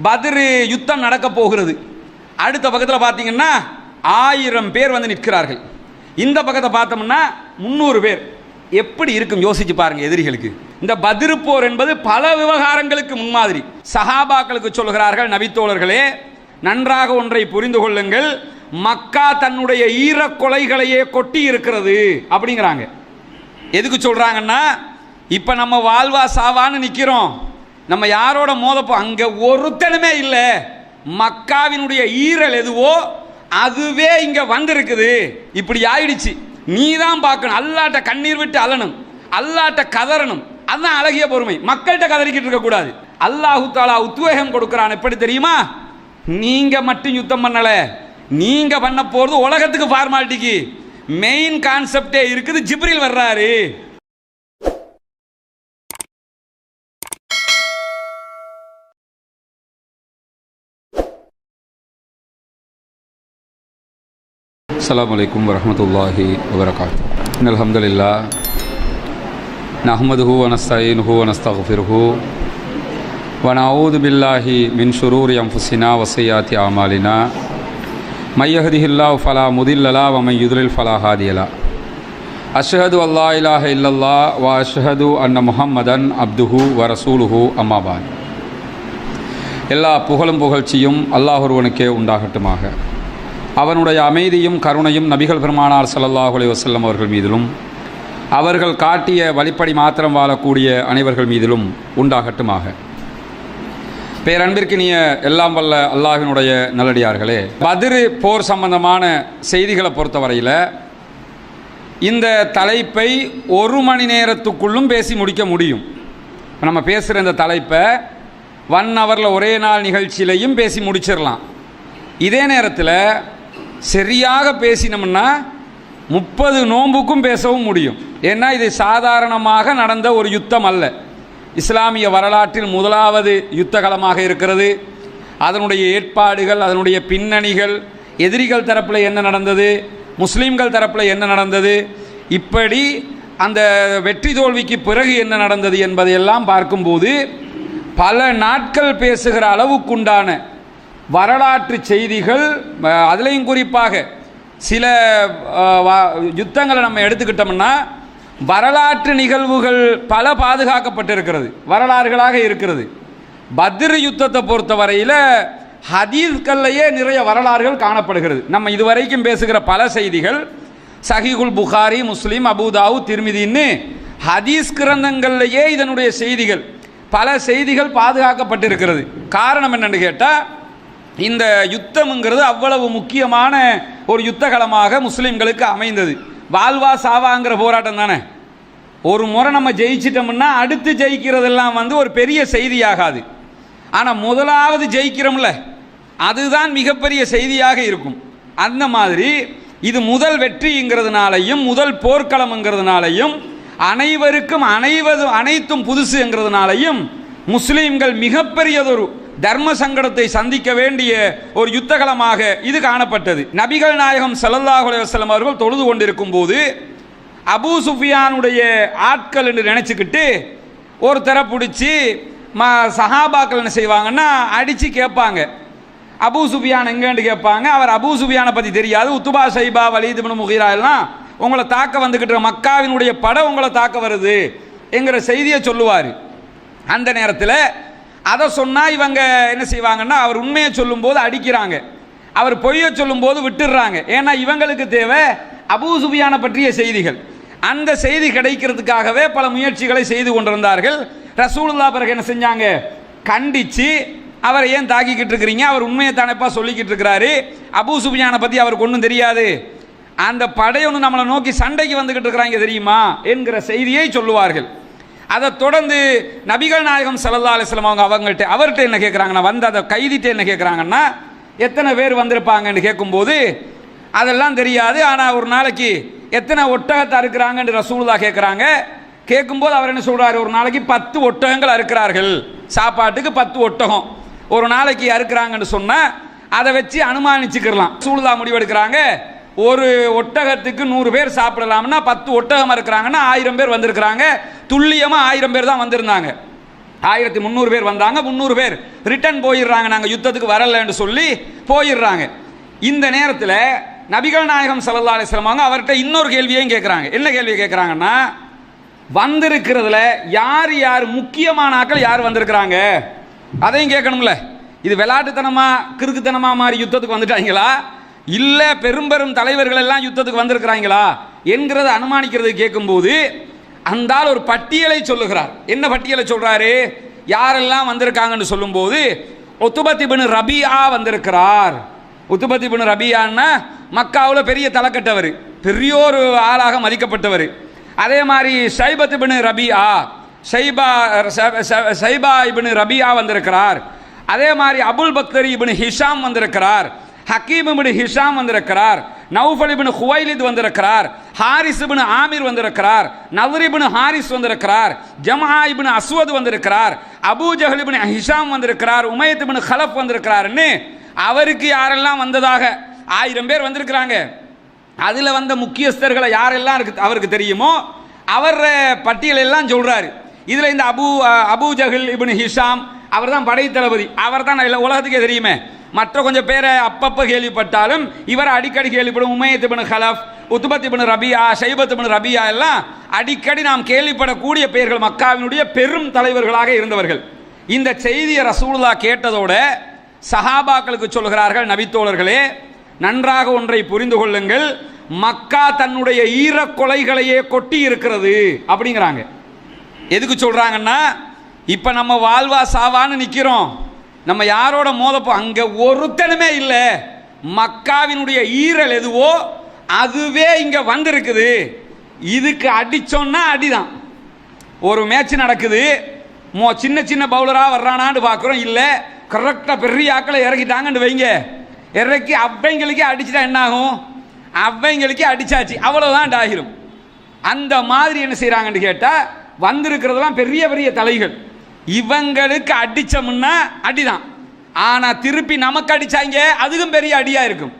பத்ரு யுத்தம் நடக்க போகிறது. அடுத்த பக்கத்தில் பார்த்தீங்கன்னா 1000 பேர் வந்து நிற்கிறார்கள். இந்த பக்கத்தை பார்த்தோம்னா 300 பேர். எப்படி இருக்கும் யோசிச்சு பாருங்க எதிரிகளுக்கு. இந்த பத்ரு போர் என்பது பல விவகாரங்களுக்கு முன்மாதிரி. சஹாபாக்களுக்கு சொல்கிறார்கள், நபித்தோழர்களே நன்றாக ஒன்றை புரிந்து கொள்ளுங்கள், மக்கா தன்னுடைய ஈரக்கொலைகளையே கொட்டி இருக்கிறது அப்படிங்கிறாங்க. எதுக்கு சொல்றாங்கன்னா, இப்ப நம்ம வாழ்வா சாவான்னு நிக்கிறோம், நம்ம யாரோட மோதப்போ அங்க ஒருத்தனுமே இல்லை, மக்காவினுடைய ஈரல் எதுவோ அதுவே இங்க வந்திருக்குது. இப்படி ஆயிடுச்சு. நீ தான் பார்க்கணும், அல்லாட்ட கண்ணீர் விட்டு அழணும், அல்லாட்ட கதறணும். அதுதான் அழகிய பொறுமை. மக்கள்கிட்ட கதறிக்கிட்டு இருக்க கூடாது. அல்லாஹு தாலா உத்வேகம் கொடுக்கிறான். எப்படி தெரியுமா? நீங்க மட்டும் யுத்தம் பண்ணல, நீங்க பண்ண போறது உலகத்துக்கு ஃபார்மாலிட்டிக்கு. மெயின் கான்செப்டே இருக்குது. ஜிப்ரீல் வர்றாரு. அஸ்ஸலாமு அலைக்கும் வரஹ்மத்துல்லாஹி வபரகாத்துஹு. இன்னல் ஹம்துலில்லாஹ் நஹ்மதுஹு வ நஸ்தஈனுஹு வ நஸ்தக்ஃபிருஹு வ நஊது பில்லாஹி மின் ஷுரூரி அன்ஃபுஸினா வ ஸய்யிஆத்தி அமாலினா மை யஹ்திஹில்லாஹு ஃபலா முதில்ல லஹு வ மை யுத்லில் ஃபலா ஹாதிய லஹு. அஷ்ஹது அல்லா இலாஹ இல்லல்லாஹ் வ அஷ்ஹது அன்ன முஹம்மதன் அப்துஹு வ ரசூலுஹு அம்மா பஅத். எல்லா புகழும் புகழ்ச்சியும் அல்லாஹ் ஒருவனுக்கே உண்டாகட்டுமாக. அவனுடைய அமைதியும் கருணையும் நபிகள் பெருமானார் ஸல்லல்லாஹு அலைஹி வஸல்லம் அவர்கள் மீதிலும் அவர்கள் காட்டிய வழிப்படி மாத்திரம் வாழக்கூடிய அனைவர்கள் மீதிலும் உண்டாகட்டுமாக. பேரன்பிற்கினிய எல்லாம் வல்ல அல்லாஹ்வினுடைய நல்லடியார்களே, பத்ரு போர் சம்பந்தமான செய்திகளை பொறுத்தவரையில் இந்த தலைப்பை 1 மணி நேரத்துக்குள்ளும் பேசி முடிக்க முடியும். நம்ம பேசுகிற இந்த தலைப்பை 1 ஹவரில் ஒரே நாள் நிகழ்ச்சியிலையும் பேசி முடிச்சிடலாம். இதே நேரத்தில் சரியாக பேசினோம்னா 30 நோன்புக்கும் பேசவும் முடியும். ஏன்னா இது சாதாரணமாக நடந்த ஒரு யுத்தம் அல்ல. இஸ்லாமிய வரலாற்றில் முதலாவது யுத்த களமாக இருக்கிறது. அதனுடைய ஏற்பாடுகள், அதனுடைய பின்னணிகள், எதிரிகள் தரப்பில் என்ன நடந்தது, முஸ்லீம்கள் தரப்பில் என்ன நடந்தது, இப்படி அந்த வெற்றி தோல்விக்கு பிறகு என்ன நடந்தது என்பதையெல்லாம் பார்க்கும்போது பல நாட்கள் பேசுகிற அளவுக்குண்டான வரலாற்று செய்திகள், அதுலேயும் குறிப்பாக சில யுத்தங்களை நம்ம எடுத்துக்கிட்டோம்னா வரலாற்று நிகழ்வுகள் பல பாதுகாக்கப்பட்டிருக்கிறது, வரலாறுகளாக இருக்கிறது. பத்ரு யுத்தத்தை பொறுத்தவரையில் ஹதீஸ்கள்லையே நிறைய வரலாறுகள் காணப்படுகிறது. நம்ம இதுவரைக்கும் பேசுகிற பல செய்திகள் சஹீஹுல் புகாரி, முஸ்லீம், அபூதாவூத், திர்மிதின்னு ஹதீஸ் கிரந்தங்கள்லையே இதனுடைய செய்திகள், பல செய்திகள் பாதுகாக்கப்பட்டிருக்கிறது. காரணம் என்னன்னு கேட்டால், இந்த யுத்தம்ங்கிறது அவ்வளவு முக்கியமான ஒரு யுத்த களமாக முஸ்லீம்களுக்கு அமைந்தது. வாழ்வா சாவாங்கிற போராட்டம் தானே. ஒரு முறை நம்ம ஜெயிச்சிட்டோம்னா அடுத்து ஜெயிக்கிறதெல்லாம் ஒரு பெரிய செய்தியாகாது. ஆனால் முதலாவது ஜெயிக்கிறோம்ல, அதுதான் மிகப்பெரிய செய்தியாக இருக்கும். அந்த மாதிரி இது முதல் வெற்றிங்கிறதுனாலையும் முதல் போர்க்களம்ங்கிறதுனாலையும் அனைவருக்கும் அனைத்தும் புதுசுங்கிறதுனாலையும் முஸ்லீம்கள் மிகப்பெரியதொரு தர்ம சங்கடத்தை சந்திக்க வேண்டிய ஒரு யுத்தகலமாக இது காணப்பட்டது. நபிகள் நாயகம் ஸல்லல்லாஹு அலைஹி வஸல்லம் அவர்கள் தொழுது கொண்டிருக்கும் போது அபூ சுஃபியானுடைய ஆட்கள் என்று நினைச்சுக்கிட்டு ஒருத்தரை பிடிச்சி சஹாபாக்கள் என்ன செய்வாங்கன்னா அடித்து கேட்பாங்க. அபூ சுஃபியான் எங்கேன்னு கேட்பாங்க. அவர் அபூ சுஃபியானை பற்றி தெரியாது. உத்துபா, ஷைபா, வலீத் இப்னு முகீரா எல்லாம் உங்களை தாக்க வந்துக்கிட்டு மக்காவினுடைய படம் உங்களை தாக்க வருது என்கிற செய்தியை சொல்லுவார். அந்த நேரத்தில் அதை சொன்னால் இவங்க என்ன செய்வாங்கன்னா, அவர் உண்மையை சொல்லும்போது அடிக்கிறாங்க, அவர் பொய்யை சொல்லும்போது விட்டுடுறாங்க. ஏன்னா இவங்களுக்கு தேவை அபூ சுஃபியானை பற்றிய செய்திகள். அந்த செய்தி கிடைக்கிறதுக்காகவே பல முயற்சிகளை செய்து கொண்டிருந்தார்கள். ரசூலுல்லாஹ் பிறகு என்ன செஞ்சாங்க, கண்டித்து அவரை ஏன் தாக்கிக்கிட்டு இருக்கிறீங்க, அவர் உண்மையை தானேப்பா சொல்லிக்கிட்டு இருக்கிறாரு, அபூ சுஃபியானை பற்றி அவருக்கு ஒன்றும் தெரியாது, அந்த படையொன்று நம்மளை நோக்கி சண்டைக்கு வந்துக்கிட்டு இருக்கிறாங்க தெரியுமா என்கிற செய்தியை சொல்லுவார்கள். அதை தொடர்ந்து நபிகள் நாயகம் ஸல்லல்லாஹு அலைஹி வஸல்லம் அவர்கிட்ட என்ன கேட்குறாங்கன்னா, வந்து அதை கைதிட்டு என்ன கேட்குறாங்கன்னா, எத்தனை பேர் வந்திருப்பாங்கன்னு கேட்கும்போது அதெல்லாம் தெரியாது, ஆனால் ஒரு நாளைக்கு எத்தனை ஒட்டகத்தை அறுக்கிறாங்கன்னு ரசூலுல்லாஹ் கேட்குறாங்க. கேட்கும்போது அவர் என்ன சொல்கிறார், ஒரு நாளைக்கு 10 ஒட்டகங்கள் அறுக்கிறார்கள், சாப்பாட்டுக்கு 10 ஒட்டகம் ஒரு நாளைக்கு அறுக்கிறாங்கன்னு சொன்னால் அதை வச்சு அனுமானிச்சுக்கலாம். ரசூலுல்லாஹ் முடிவெடுக்கிறாங்க, ஒரு ஒட்டகத்துக்கு 100 பேர் சாப்பிடலாம்னா 10 ஒட்டகம் இருக்கிறாங்கன்னா 1000 பேர் வந்திருக்கிறாங்க. துல்லியமாக 1000 பேர் தான் வந்திருந்தாங்க. 1300 பேர் வந்தாங்க, 300 பேர் ரிட்டர்ன் போயிடுறாங்க, நாங்கள் யுத்தத்துக்கு வரலன்னு சொல்லி போயிடுறாங்க. இந்த நேரத்தில் நபிகள் நாயகம் ஸல்லல்லாஹு அலைஹி வஸல்லம் அவங்க அவர்கிட்ட இன்னொரு கேள்வியையும் கேட்குறாங்க. என்ன கேள்வி கேட்குறாங்கன்னா, வந்திருக்கிறதுல யார் யார் முக்கியமான ஆட்கள் யார் வந்திருக்கிறாங்க அதையும் கேட்கணும்ல. இது விளையாட்டுத்தனமா கிறுக்குத்தனமா மாதிரி யுத்தத்துக்கு வந்துட்டாங்களா, இல்லை பெரும் தலைவர்கள் எல்லாம் யுத்தத்துக்கு வந்திருக்கிறாங்களா என்கிறத அனுமானிக்கிறது கேட்கும்போது அந்த ஆள் ஒரு பட்டியலை சொல்லுகிறார். என்ன பட்டியலை சொல்றாரு? யாரெல்லாம் வந்திருக்காங்கன்னு சொல்லும்போது உத்பத் இப்னு ரபியா வந்திருக்கிறார். உத்பத் இப்னு ரபியான்னா மக்காவில் பெரிய தலைக்கட்டவர், பெரிய ஒரு ஆளாக மதிக்கப்பட்டவர். அதே மாதிரி ஷைபத் இப்னு ரபியா, ஷைபா இப்னு ரபியா வந்திருக்கிறார். அதே மாதிரி அபுல் பக்தரி இப்னு ஹிஷாம் வந்திருக்கிறார், ஹக்கீம் இப்னு ஹிஷாம் வந்திருக்கிறார், நௌஃபல் இப்னு குவைலித் வந்திருக்கிறார், ஹாரிஸ் இப்னு ஆமிர் வந்திருக்கிறார், நவ்ர் இப்னு ஹாரிஸ் வந்திருக்கிறார், ஜம்ஆ இப்னு அஸ்வத் வந்திருக்கிறார், அபூ ஜஹல் இப்னு ஹிஷாம் வந்திருக்கிறார், உமையத் இப்னு கலஃப் வந்திருக்கிறார்னு அவருக்கு யாரெல்லாம் வந்ததாக 1000 பேர் வந்திருக்கிறாங்க. அதில் வந்த முக்கியஸ்தர்களை யாரெல்லாம் அவருக்கு தெரியுமோ அவர் பட்டியல் எல்லாம் சொல்றாரு. இதில் இந்த அபூ ஜஹல் இப்னு ஹிஷாம் அவர் தான் படை தளபதி, அவர் தான் உலகத்துக்கே தெரியுமே. மற்ற கொஞ்சம் பேரை அப்பப்போ கேள்விப்பட்டாலும் இவர் அடிக்கடி கேள்விப்படும். உமையத் இப்னு கலஃப், உத்பத் இப்னு ரபியா, ஷைபத் இப்னு ரபியா எல்லாம் அடிக்கடி நாம் கேள்விப்படக்கூடிய பெயர்கள், மக்காவினுடைய பெரும் தலைவர்களாக இருந்தவர்கள். இந்த செய்தியை ரசூலுல்லாஹ் கேட்டதோட சஹாபாக்களுக்கு சொல்கிறார்கள், நபித்தோழர்களே நன்றாக ஒன்றை புரிந்து கொள்ளுங்கள், மக்கா தன்னுடைய ஈரக்கொலைகளையே கொட்டி இருக்கிறது அப்படிங்கிறாங்க. எதுக்கு சொல்றாங்கன்னா, இப்ப நம்ம வாழ்வா சாவான்னு நிக்கிறோம், நம்ம யாரோட மோதப்போ அங்க ஒருத்தனுமே இல்லை, மக்காவினுடைய ஈரல் எதுவோ அதுவே இங்க வந்திருக்குது. இதுக்கு அடிச்சோன்னா அடிதான். ஒரு மேட்ச் நடக்குது, சின்ன சின்ன பவுலரா வர்றானான்னு பார்க்குறோம், இல்லை கரெக்டாக பெரிய ஆக்களை இறக்கிட்டாங்கன்னு வைங்க, இறக்கி அவைங்களுக்கு அடிச்சுட்டா என்ன ஆகும்? அவைங்களுக்கு அடிச்சாச்சு, அவ்வளவுதான் ஆகிரும். அந்த மாதிரி என்ன செய்யறாங்கன்னு கேட்டால், வந்திருக்கிறதெல்லாம் பெரிய பெரிய தலைகள், இவங்களுக்கு அடிச்சோம்னா அடிதான். ஆனால் திருப்பி நமக்கு அடிச்சாங்க அதுவும் பெரிய அடியா இருக்கும்.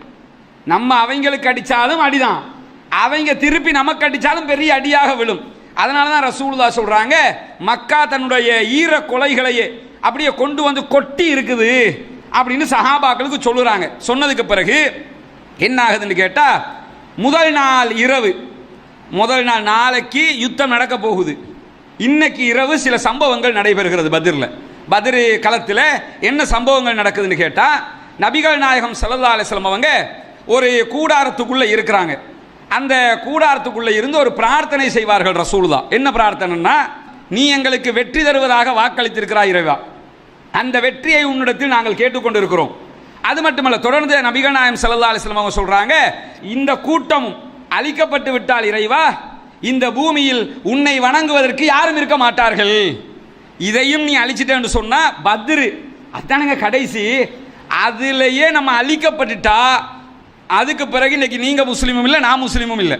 நம்ம அவங்களுக்கு அடித்தாலும் அடிதான், அவங்க திருப்பி நமக்கு அடித்தாலும் பெரிய அடியாக விழும். அதனால தான் ரசூலுல்லாஹ் சொல்றாங்க, மக்கா தன்னுடைய ஈர கொலைகளையே அப்படியே கொண்டு வந்து கொட்டி இருக்குது அப்படின்னு சஹாபாக்களுக்கு சொல்லுறாங்க. சொன்னதுக்கு பிறகு என்ன ஆகுதுன்னு கேட்டா, முதல் நாள் இரவு, முதல் நாள் நாளைக்கு யுத்தம் நடக்க போகுது. இன்னைக்கு இரவு சில சம்பவங்கள் நடைபெறுகிறது. பத்ர் களத்தில் என்ன சம்பவங்கள் நடக்குதுன்னு கேட்டா, நபிகள் நாயகம் ஸல்லல்லாஹு அலைஹி வஸல்லம் அவங்க ஒரு கூடாரத்துக்குள்ள இருக்கிறாங்க. அந்த கூடாரத்துக்குள்ள இருந்து ஒரு பிரார்த்தனை செய்வார்கள் ரசூலுல்லாஹ். என்ன பிரார்த்தனைன்னா, நீ எங்களுக்கு வெற்றி தருவதாக வாக்களித்திருக்கிறாய் இறைவா, அந்த வெற்றியை உன்னிடத்தில் நாங்கள் கேட்டுக்கொண்டிருக்கிறோம். அது மட்டுமல்ல, தொடர்ந்து நபிகள் நாயகம் ஸல்லல்லாஹு அலைஹி வஸல்லம் அவங்க சொல்றாங்க, இந்த கூட்டமும் அழிக்கப்பட்டு விட்டால் இறைவா, இந்த பூமியில் உன்னை வணங்குவதற்கு யாரும் இருக்க மாட்டார்கள். இதையும் நீ அழிச்சிட்டேன்னு சொன்னா பத்ரு அதானுங்க கடைசி, அதுலயே நம்ம அழிக்கப்பட்டுட்டா அதுக்கு பிறகு இன்னைக்கு நீங்க முஸ்லீமும் இல்லை, நான் முஸ்லீமும் இல்லை,